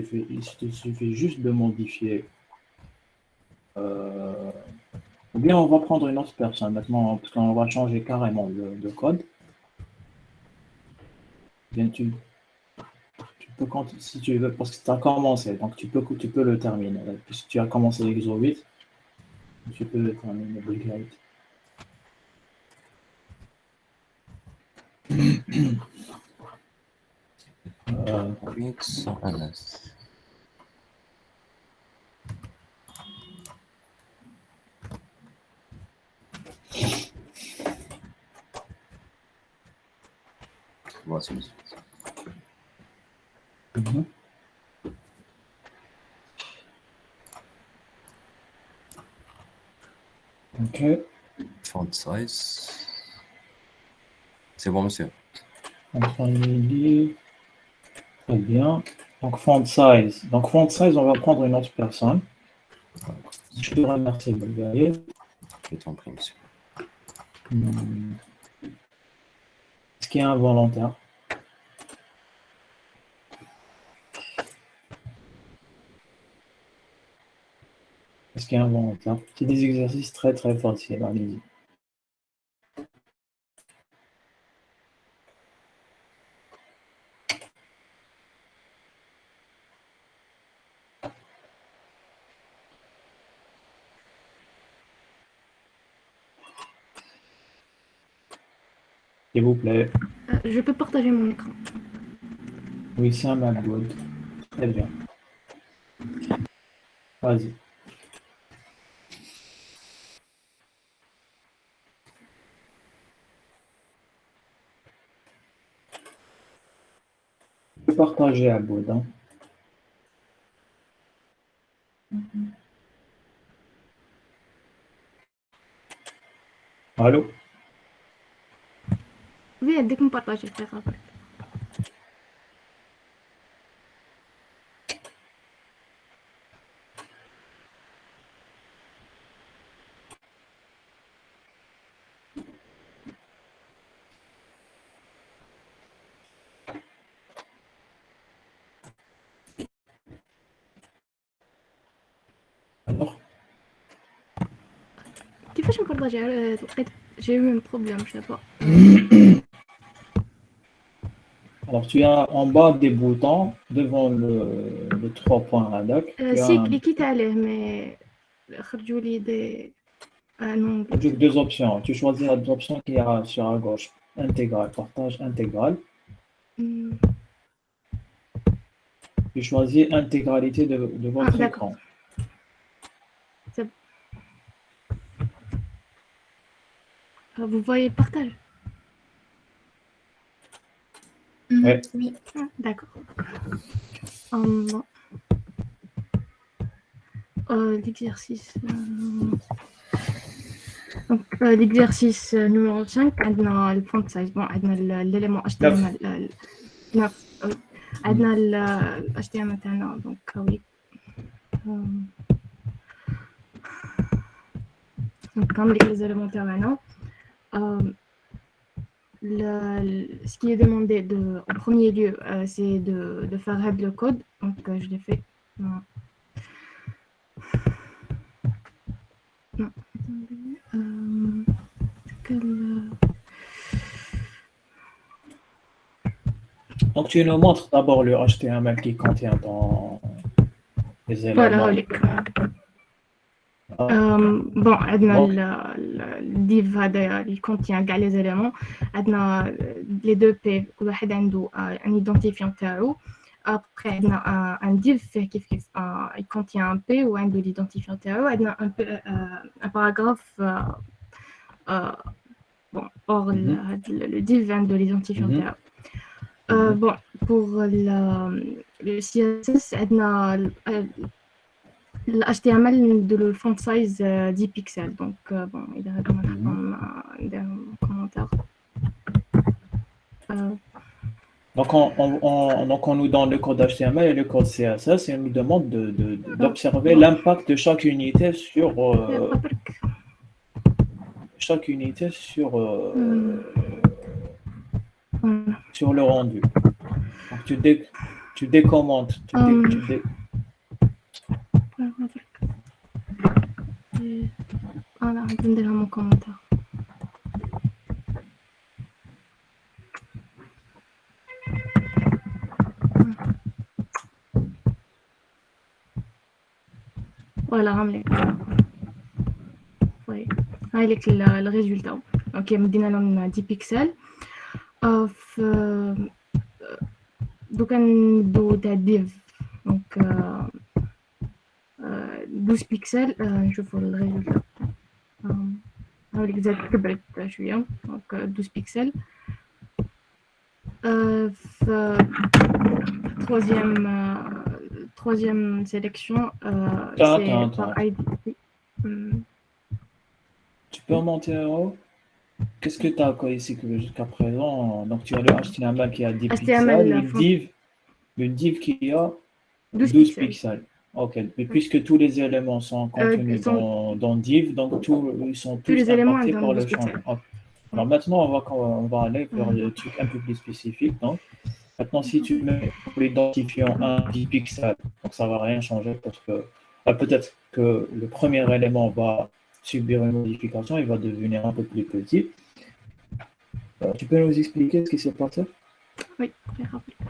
suffit juste de modifier. Ou bien on va prendre une autre personne maintenant, parce qu'on va changer carrément de code. Bien, tu peux continuer si tu veux, parce que tu as commencé. Donc, tu peux le terminer. Puisque tu as commencé l'EXO 8, tu peux le terminer. Voici. Ok. Font size. C'est bon, monsieur. Très bien. Donc, font size. Donc, font size, on va prendre une autre personne. Je te remercie, Bulgarie. Je t'en prie, monsieur. Est-ce qu'il y a un volontaire? Est-ce qu'il y a un volontaire? C'est des exercices très très faciles, allez-y. S'il vous plaît. Je peux partager mon écran. Oui, c'est un MacBook. Très bien. Vas-y. Je peux partager à Baud, hein. Allô? Oui, dès que me partager, frère. كيفاش نبارطاجي لقيت j'ai eu un problème je sais pas. Alors, tu as en bas des boutons devant les 3 points هذاك. Tu as سي كليكيت عليه مي خرجوا لي دي non. deux options. Tu choisis l'option qui est sur à gauche. Intégral, partage intégral. Tu choisis intégralité de votre d'accord. écran. Vous voyez le partage? Ouais. Oui. D'accord. Bon. L'exercice. Donc, l'exercice numéro 5, on a le font size. Bon, on a l'élément HTML. On a le HTML تاعنا. Donc, oui. Donc, comme les éléments تاعنا. Ce qui est demandé en premier lieu, c'est de faire head le code. Donc, je l'ai fait. Non. Donc, tu nous montres d'abord le HTML qui contient les éléments. Voilà. Bon, le div il contient les éléments. Les deux P, واحد عنده un identifiant تاعو. Après, on a un div il contient un P ou un de l'identifiant تاعو. Un paragraphe. Bon, or le div vient de l'identifiant تاعو. Bon, pour le CSS, on a l'HTML de le font size 10 pixels. Donc, bon, il y a des commentaires. Donc, on nous donne le code HTML et le code CSS et on nous demande d'observer l'impact de chaque unité sur le rendu. Donc, tu décommentes. Voilà, je vais dire mon commentaire. Voilà, oui, avec le résultat. Ok, je vais dire 10 pixels. Donc, on a div. Donc, 12 pixels, je vois le résultat. Avec les كبرت شوية. Donc 12 pixels. Troisième sélection, c'est par ID. Tu peux monter en haut? Qu'est-ce que tu as ici jusqu'à présent? Donc tu as le HTML qui a 10 pixels, le div qui a 12 pixels. Ok, mais puisque tous les éléments sont contenus dans div, donc ils sont tous impactés par le changement. Okay. Alors maintenant, on va aller vers le truc un peu plus spécifique. Donc, maintenant, si tu mets l'identifiant 10 pixels, donc ça ne va rien changer parce que peut-être que le premier élément va subir une modification, il va devenir un peu plus petit. Tu peux nous expliquer ce qui s'est passé? Oui, très rapide.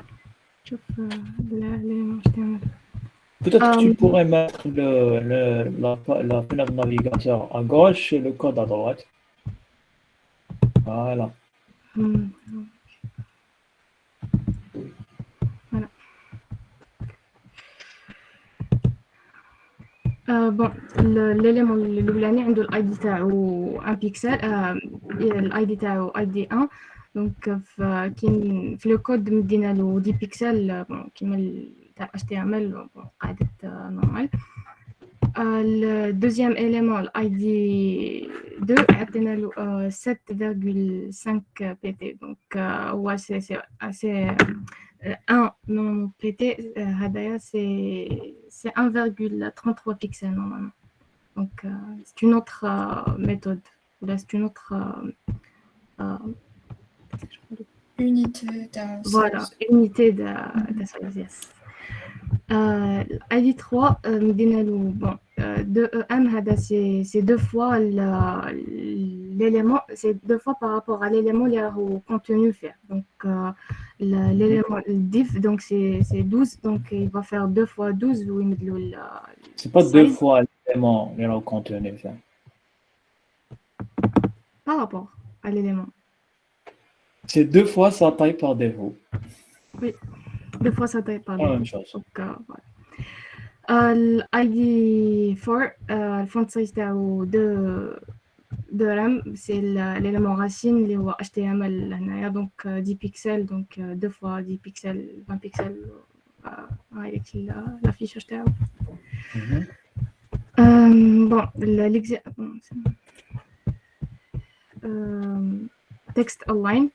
Je fais l'élément HTML. Peut-être que tu pourrais mettre la fenêtre navigateur à gauche et le code à droite. Voilà. Voilà. Bon, l'élément الأولاني عنده الاي تاعو 1 بيكسل الاي تاعو اي 1 دونك كاين في لو كود مدينا له 10 بيكسل كيما تاع HTML قاعدة نورمال. Le deuxième élément, l'ID 2, عطينا له 7,5 pt. Donc, ouais, c'est assez 1 non pt. هذايا c'est 1,33 pixels normalement. Donc, c'est une autre méthode. Là, c'est une autre unité d'un voilà, unité de size, yes. ID 3, bon, 2em, c'est deux fois l'élément, c'est deux fois par rapport à l'élément qui est au contenu fait. Donc, l'élément div, donc c'est 12, donc il va faire 2 fois 12 ou il met C'est pas deux fois l'élément le contenu. Ça. par rapport à l'élément. C'est 2 fois sa taille par défaut. Oui, 2 fois sa taille par La défaut. même chose. Donc, voilà. l'ID4, le font size de RAM, c'est l'élément racine, اللي هو HTML هنايا, donc 10 pixels, donc 2 fois 10 pixels, 20 pixels, avec l'affiche HTML. Bon, texte align.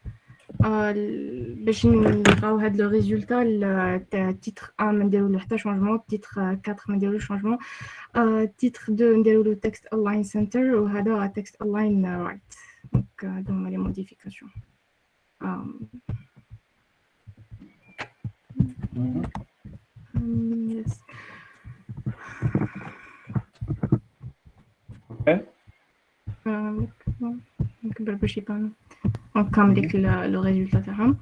باش نلقاو هاد لو ريزولتا تاع تيتر 1 ما نديرو له حتى شونجمون, تيتر 4 ما نديرولوش شونجمون, تيتر 2 نديرو له تكست الاين سنتر, وهذا تكست الاين رايت. دونك هادو هما لي موديفيكاسيون. يس نكبر باش يبان نكمل le résultat تاعهم.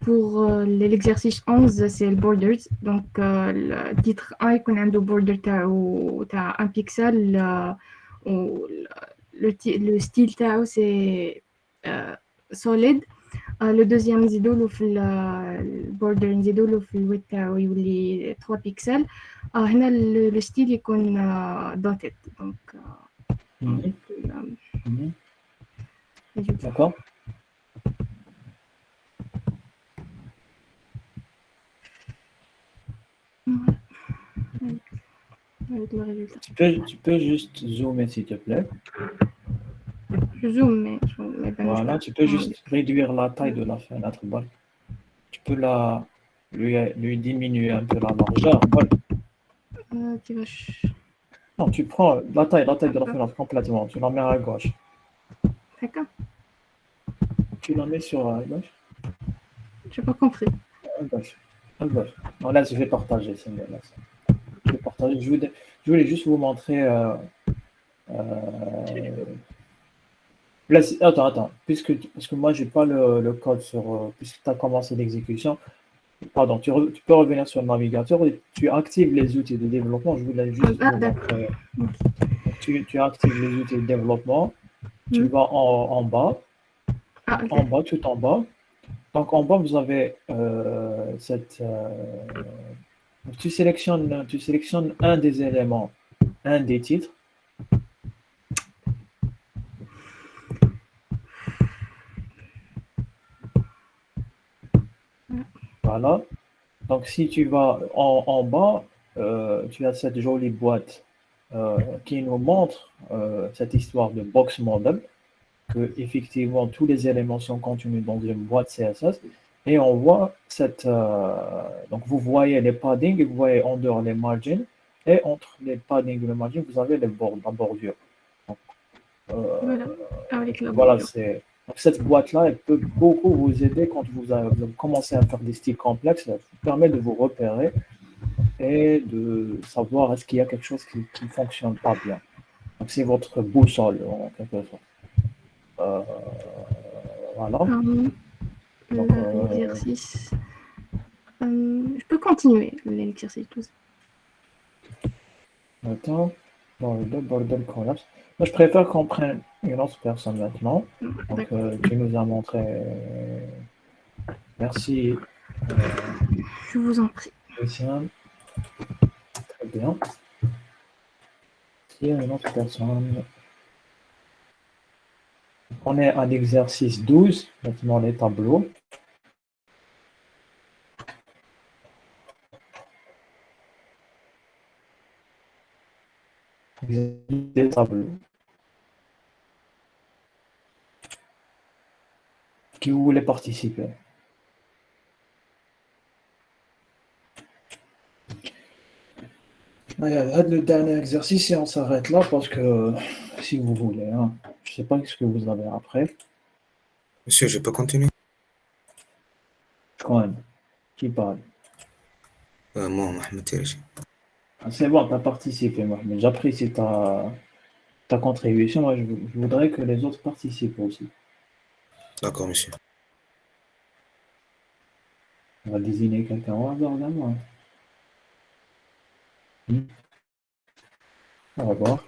Pour l'exercice 11, c'est le borders. Donc, le titre 1 يكون عنده border تاع 1 pixel, le style تاعو c'est solid. Le deuxième نزيدولو في البوردر, نزيدولو في الويت تاعو يولي 3 pixels. هنا le style يكون dotted. Donc, D'accord. Avec le résultat. Tu peux juste zoomer s'il te plaît. Je zoome, mais Voilà, tu peux juste réduire la taille de la fenêtre. Voilà. Tu peux lui diminuer un peu la largeur. Voilà. Non, tu prends la taille de la fenêtre complètement. Tu la mets à gauche. D'accord. Tu la mets sur à gauche. J'ai pas compris. À gauche. À gauche. Non, là, je vais partager. C'est mieux, là. Je vais partager. Je voulais juste vous montrer. Là, attends. Parce que moi, j'ai pas le code sur. Puisque tu as commencé l'exécution. Pardon, tu peux revenir sur le navigateur et tu actives les outils de développement. Je voulais juste vous montrer. Tu actives les outils de développement. Tu vas en bas. Okay. En bas, tout en bas. Donc, en bas, vous avez tu sélectionnes un des éléments, un des titres. Voilà. Donc, si tu vas en bas, tu as cette jolie boîte qui nous montre cette histoire de box model, que effectivement tous les éléments sont contenus dans une boîte CSS, et on voit donc vous voyez les paddings, vous voyez en dehors les margins, et entre les paddings et les margins, vous avez la bordure. Donc, voilà, avec la voilà, bordure. donc cette boîte-là, elle peut beaucoup vous aider quand vous commencez à faire des styles complexes. Ça vous permet de vous repérer et de savoir est-ce qu'il y a quelque chose qui ne fonctionne pas bien. Donc c'est votre boussole en quelque sorte. Voilà. Donc, l'exercice. Je peux continuer l'exercice tout ça. Attends. Border collapse. Moi, je préfère qu'on prenne une autre personne maintenant. Donc, tu nous as montré. Merci. Je vous en prie. Lucien. Très bien. Il y a une autre personne. On est à l'exercice 12, maintenant les tableaux. Des tableaux. Qui voulait participer? Le dernier exercice et on s'arrête là parce que si vous voulez, hein, je ne sais pas ce que vous avez après. Monsieur, je peux continuer? Quand même. Qui parle? Moi, Mohamed Tirji. C'est bon, tu as participé, Mohamed. J'apprécie ta contribution. Moi, je voudrais que les autres participent aussi. D'accord, monsieur. On va désigner quelqu'un au hasard d'un mois. On va voir.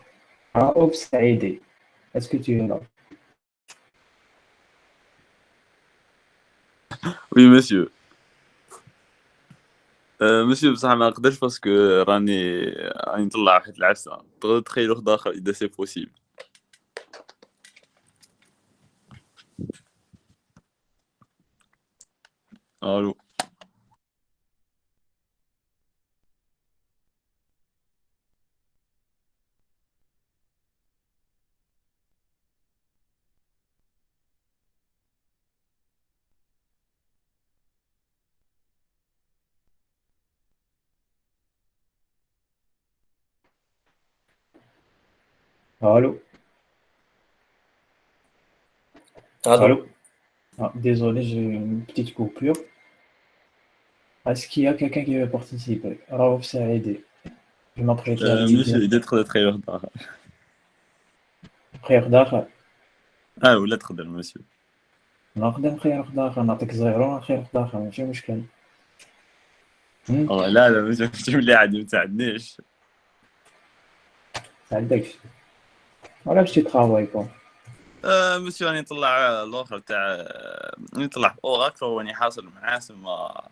Raouf Saïdi. Est-ce que tu es là? Oui, monsieur. monsieur بصح ما نقدرش باسكو راني نطلع واحد العفسة تقدر تخيل واحد آخر إذا سي بوسيبل. ألو. Allô? Allô? Allô? Ah, désolé, j'ai une petite coupure. Est-ce qu'il y a quelqu'un qui veut participer? Raouf Saïdi. Je m'apprête à monsieur désigner. إذا تقدر تخيل واحد آخر. خير داخل. ولا تقدر monsieur. نقدم خير داخل نعطيك زيرو خير داخل ماشي مشكل. لا monsieur ماشي ملي عادي ما تساعدنيش. ساعدكش. علاش تيترافاي كون؟ monsieur راني نطلع الأخر تاع راني نطلع في أوراكل وراني حاصل معاه سما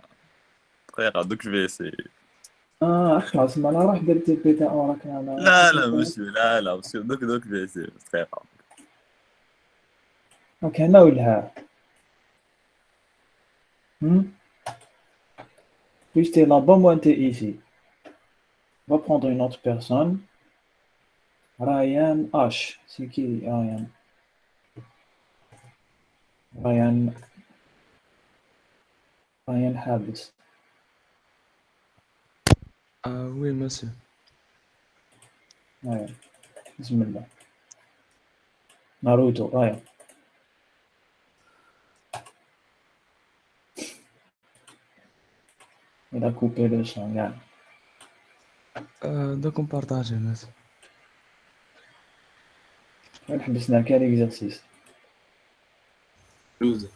دقيقة دوك جو في إسي. خلاص ما انا راح درت البي تاع اوراك انا. لا monsieur لا monsieur دوك في إسي دقيقة. دونك هنا ولا Puis t'es là-bas, moi t'es ici. On va prendre une autre personne. Ryan H. C'est qui Ryan? Ryan Habs. Oui, monsieur. Ryan. Bismillah. Naruto. Ryan. Il a coupé le son. Regarde. Donc on partage, monsieur. حبسنا كان exercice. 12.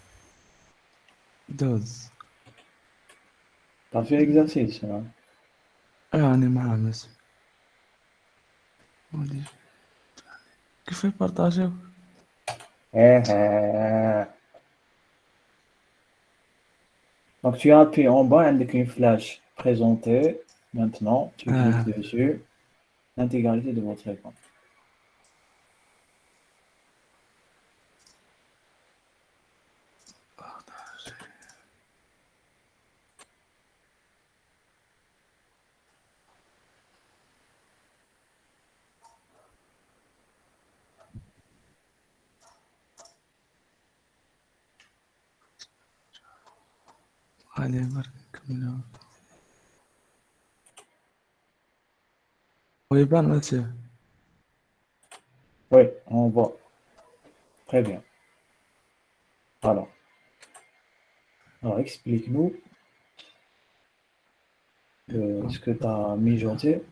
12. T'as fait l'exercice, hein? راني معاه monsieur. كيف يبارطاجيو؟ Donc tu appuies en bas avec une flèche présentée. Maintenant, tu cliques dessus. L'intégralité de votre écran. Allez, نكملو. ويبان monsieur. Oui, on voit. Très bien. Alors explique-nous ce que tu as mijoté.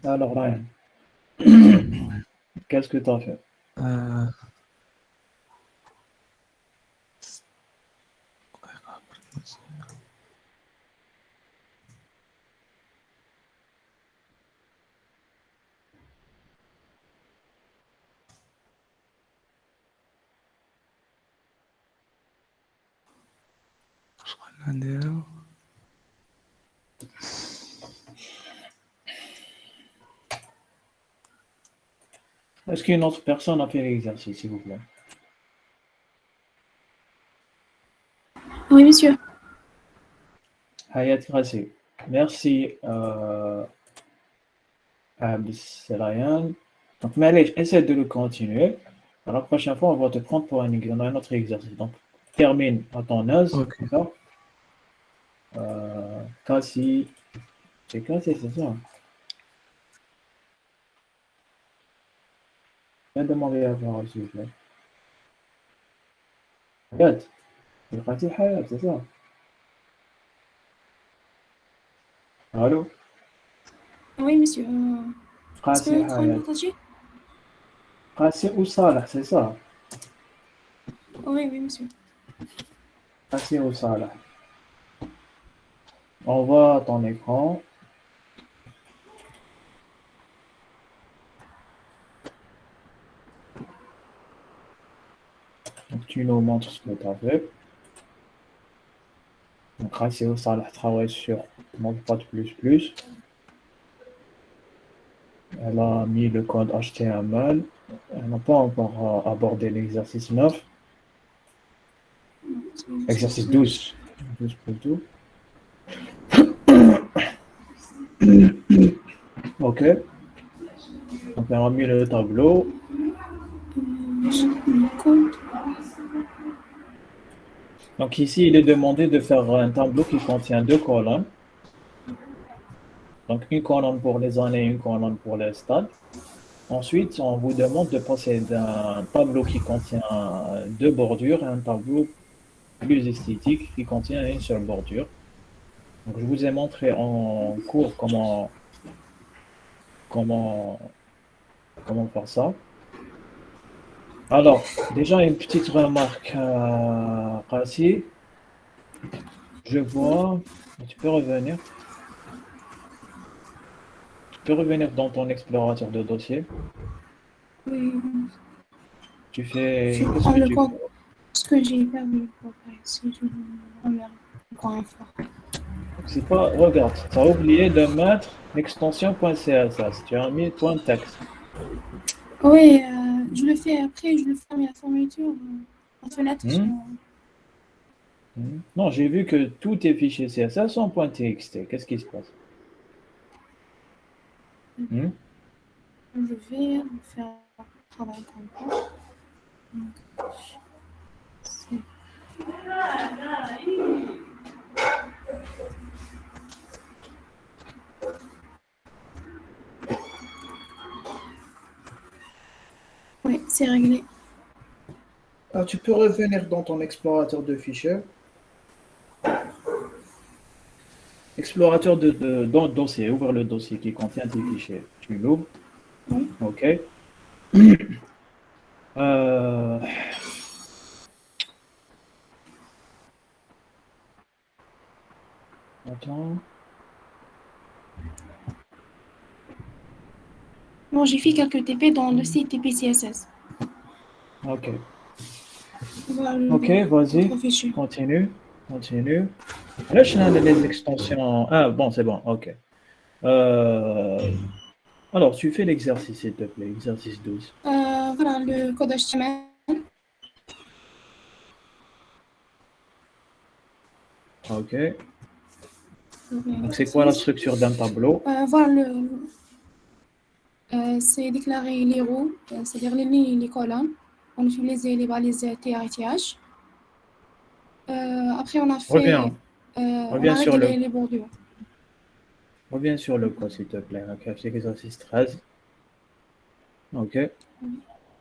Alors, Ryan, qu'est-ce que tu as fait? نديرو. Est-ce qu'une autre personne a fait l'exercice, s'il vous plaît? Oui, monsieur. Hayat Grassi. Merci, Ryan. Donc, Malek, essaie de le continuer. La prochaine fois, on va te prendre pour un autre exercice. Donc, termine à ton aise. Ok. D'accord? Cassie. C'est Cassie, c'est ça? Viens demander la parole, s'il vous plaît. Regarde, لقيتي الحياة c'est ça. Allô? Oui, monsieur. Est-ce قاسي que tu as حياة. partagé? قاسي وصالح, c'est ça. Oui, oui, monsieur. قاسي وصالح. On voit ton écran. Donc, tu nous montres ce que tu as fait. Donc, Rassi Salah travaille sur Notepad++. Elle a mis le code HTML. Elle n'a pas encore abordé l'exercice 9. Exercice 12. 12 plutôt. Ok. Donc, elle a mis le tableau. Donc ici, il est demandé de faire un tableau qui contient 2 colonnes. Donc une colonne pour les années, une colonne pour les stades. Ensuite, on vous demande de passer d'un tableau qui contient 2 bordures à un tableau plus esthétique qui contient une seule bordure. Donc je vous ai montré en cours comment faire ça. Alors, déjà une petite remarque, Rassi. Je vois, tu peux revenir. Tu peux revenir dans ton explorateur de dossier. Oui. Tu fais. Je prends le code. Parce que j'ai perdu le code. Si je reviens encore une fois. C'est pas. Regarde, tu as oublié de mettre l'extension .css. Tu as mis .text. Oui, je le fais après, je le ferme la fermeture. La fenêtre. Non, j'ai vu que tous tes fichiers CSS sont .txt. Qu'est-ce qui se passe? Je vais faire un travail comme ça. Oui, c'est réglé. Ah, tu peux revenir dans ton explorateur de fichiers. Explorateur dans le dossier, ouvre le dossier qui contient tes fichiers. Tu l'ouvres. Oui. OK. Attends. Bon, j'ai fait quelques TP dans le site TP-CSS. OK. Voilà, OK, vas-y. Continue. Là, je ai les extensions. Ah, bon, c'est bon. OK. Alors, tu fais l'exercice, s'il te plaît. Exercice 12. Voilà, le code HTML. OK. Donc, c'est quoi la structure d'un tableau? Voilà, c'est déclarer les roues, c'est-à-dire les lignes et les colonnes. On utilise les balises TR et TH. Après, on a fait. Reviens sur les bordures. Reviens sur le code, s'il te plaît. OK, c'est exercice 13. OK.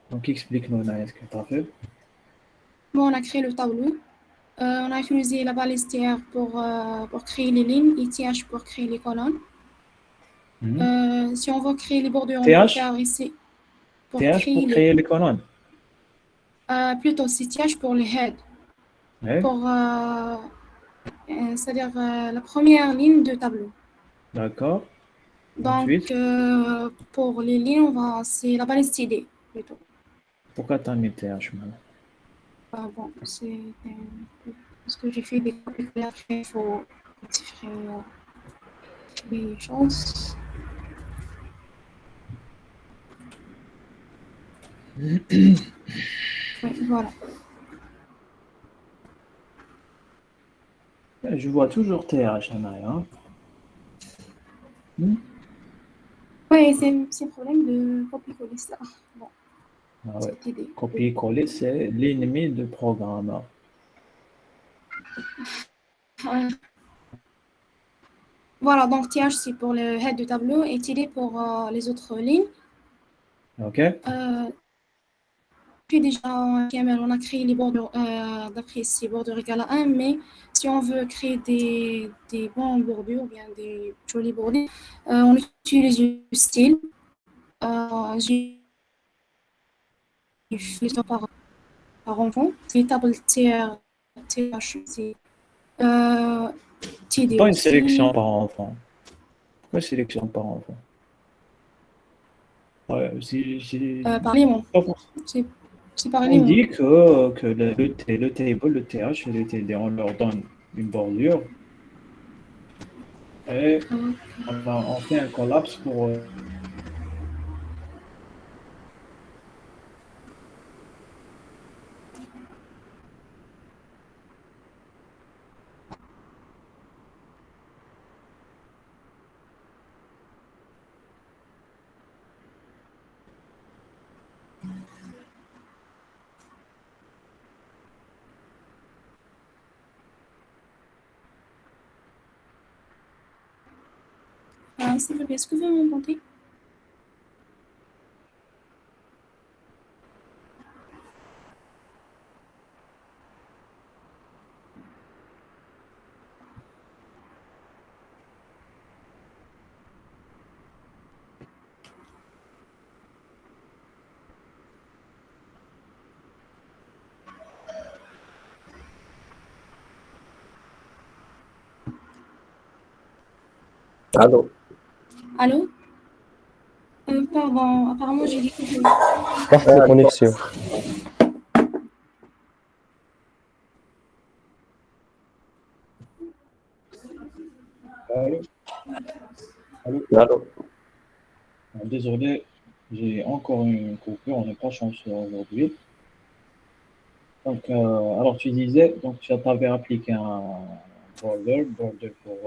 Donc, explique-nous, ce que tu as fait. Bon, on a créé le tableau. On a utilisé la balise TR pour créer les lignes et TH pour créer les colonnes. Si on veut créer les bordures, on peut faire ici. TH pour créer les colonnes. Plutôt, c'est TH pour les heads. Ouais. C'est-à-dire la première ligne de tableau. D'accord. Donc, pour les lignes, c'est la balise TD plutôt. Pourquoi tu as mis TH maintenant? Bon, c'est parce que j'ai fait des copies après, il faut rectifier les choses. Oui, voilà. Je vois toujours TH, hein. Oui, c'est un problème de copier-coller ça. Bon. Ah ouais. Copier-coller, c'est l'ennemi de programmeur. Voilà, donc TH c'est pour le head du tableau et TD pour les autres lignes. OK. déjà en HTML, on a créé les bordures d'après ces bordures égales à 1, mais si on veut créer des bonnes bordures, ou bien des jolies bordures, on utilise le style. J'ai fait ça par enfant. C'est table TR, TH, c'est TD Pas une aussi. sélection par enfant. Pourquoi une sélection par enfant? Ouais, Par élément. pas pour- C'est par On élément. dit que le table, le TH et le TD, on leur donne une bordure et on fait un collapse pour. S'il vous plaît, est-ce que vous m'entendez? Allô. Allô? Pardon, apparemment j'ai dit que je... Perte de connexion. Allô? Allô? Allô. Désolé, j'ai encore une coupure, on n'est pas chanceux aujourd'hui. Donc, alors tu disais, donc tu avais appliqué un border pour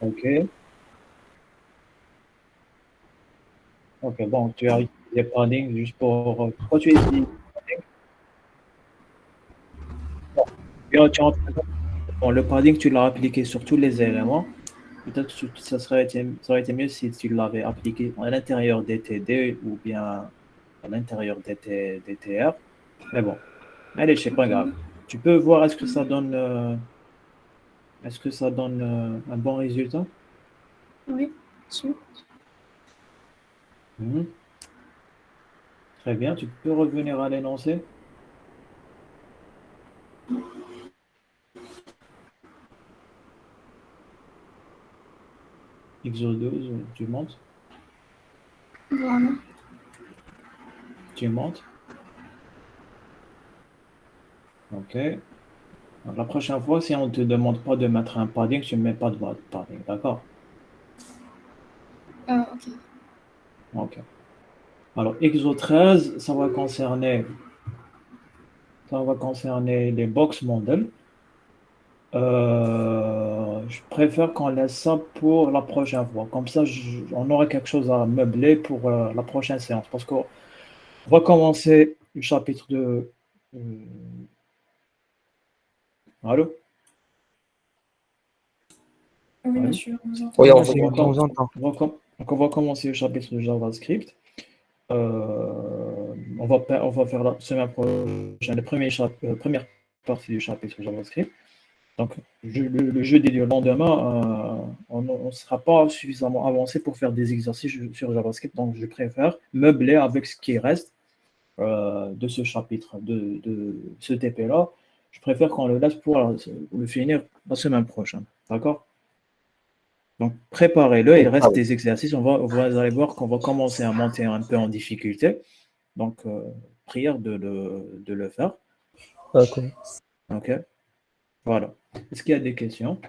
ok. Ok, bon, tu as utilisé padding juste pour. Pourquoi tu utilises padding? Bon, le padding, tu l'as appliqué sur tous les éléments. Peut-être que ça aurait été mieux si tu l'avais appliqué à l'intérieur des TD ou bien à l'intérieur des TR. Mais bon, allez, c'est pas grave. Tu peux voir est-ce que ça donne, un bon résultat? Oui, sûr. Mhm. Très bien, tu peux revenir à l'énoncé. Exodus, tu montes. Voilà. Tu montes. Ok. Donc, la prochaine fois, si on ne te demande pas de mettre un padding, tu ne mets pas de padding, d'accord? Ok. Ok. Alors, Exo 13, ça va concerner les box models. Je préfère qu'on laisse ça pour la prochaine fois. Comme ça, on aura quelque chose à meubler pour la prochaine séance. Parce qu'on va commencer le chapitre de... Allô? Oui, Allô? monsieur, on vous entend. Oui, Monsieur, on vous entend. Donc, on va commencer le chapitre de JavaScript. On va faire la semaine prochaine, première partie du chapitre JavaScript. Donc, le jeudi du lendemain, on ne sera pas suffisamment avancé pour faire des exercices sur JavaScript. Donc, je préfère meubler avec ce qui reste de ce chapitre, de ce TP-là. Je préfère qu'on le laisse pour le finir la semaine prochaine. D'accord? Donc, préparez-le, il reste des exercices. Vous allez voir qu'on va commencer à monter un peu en difficulté. Donc, prière de le faire. Ok. OK? Voilà. Est-ce qu'il y a des questions?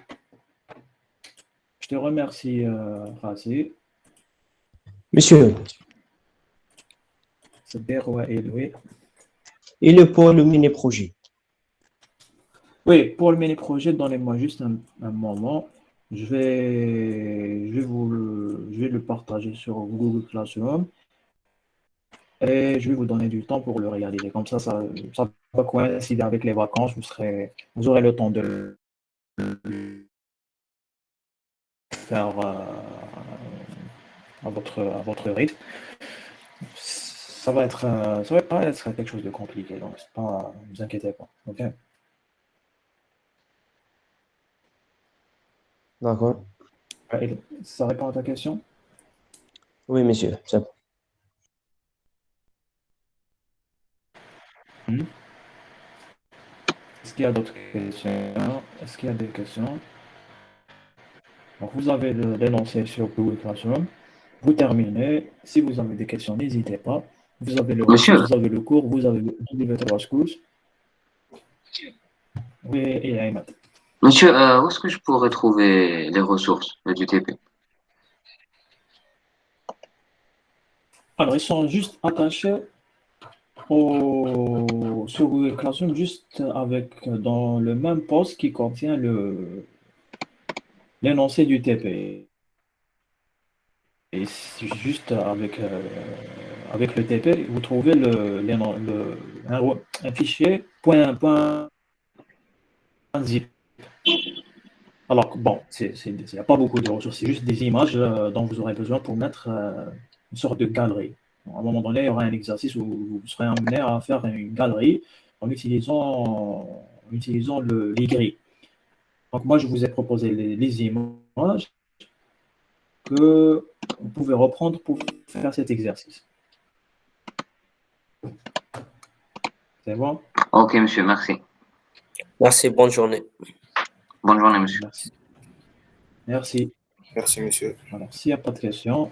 Je te remercie, Rassi. Monsieur, C'est Berwaïl, oui. et le pour le mini-projet? Oui, pour le mini-projet, donnez-moi juste un moment. Je vais le partager sur Google Classroom et je vais vous donner du temps pour le réaliser. Comme ça va coïncider avec les vacances. Vous aurez le temps de faire à votre rythme. Ça va pas être quelque chose de compliqué, donc ne vous inquiétez pas. Ok. D'accord. Ça répond à ta question? Oui, monsieur, c'est bon. Est-ce qu'il y a d'autres questions? Est-ce qu'il y a des questions? Donc, vous avez l'énoncé sur Google Classroom. Vous terminez. Si vous avez des questions, n'hésitez pas. Vous avez le cours, vous avez le W3 Schools. Oui, et Ayman. Monsieur, où est-ce que je pourrais trouver les ressources du TP? Alors, ils sont juste attachés sur Google Classroom, juste dans le même post qui contient l'énoncé du TP. Et c'est juste avec le TP, vous trouvez un fichier .zip. Alors, bon, il n'y a pas beaucoup de ressources, c'est juste des images dont vous aurez besoin pour mettre une sorte de galerie. À un moment donné, il y aura un exercice où vous serez amené à faire une galerie en utilisant les grilles. Donc, moi, je vous ai proposé les images que vous pouvez reprendre pour faire cet exercice. C'est bon? Ok, monsieur, merci. Merci, bonne journée. Bonne journée, monsieur. Merci. Merci, monsieur. Alors, s'il n'y a pas de questions,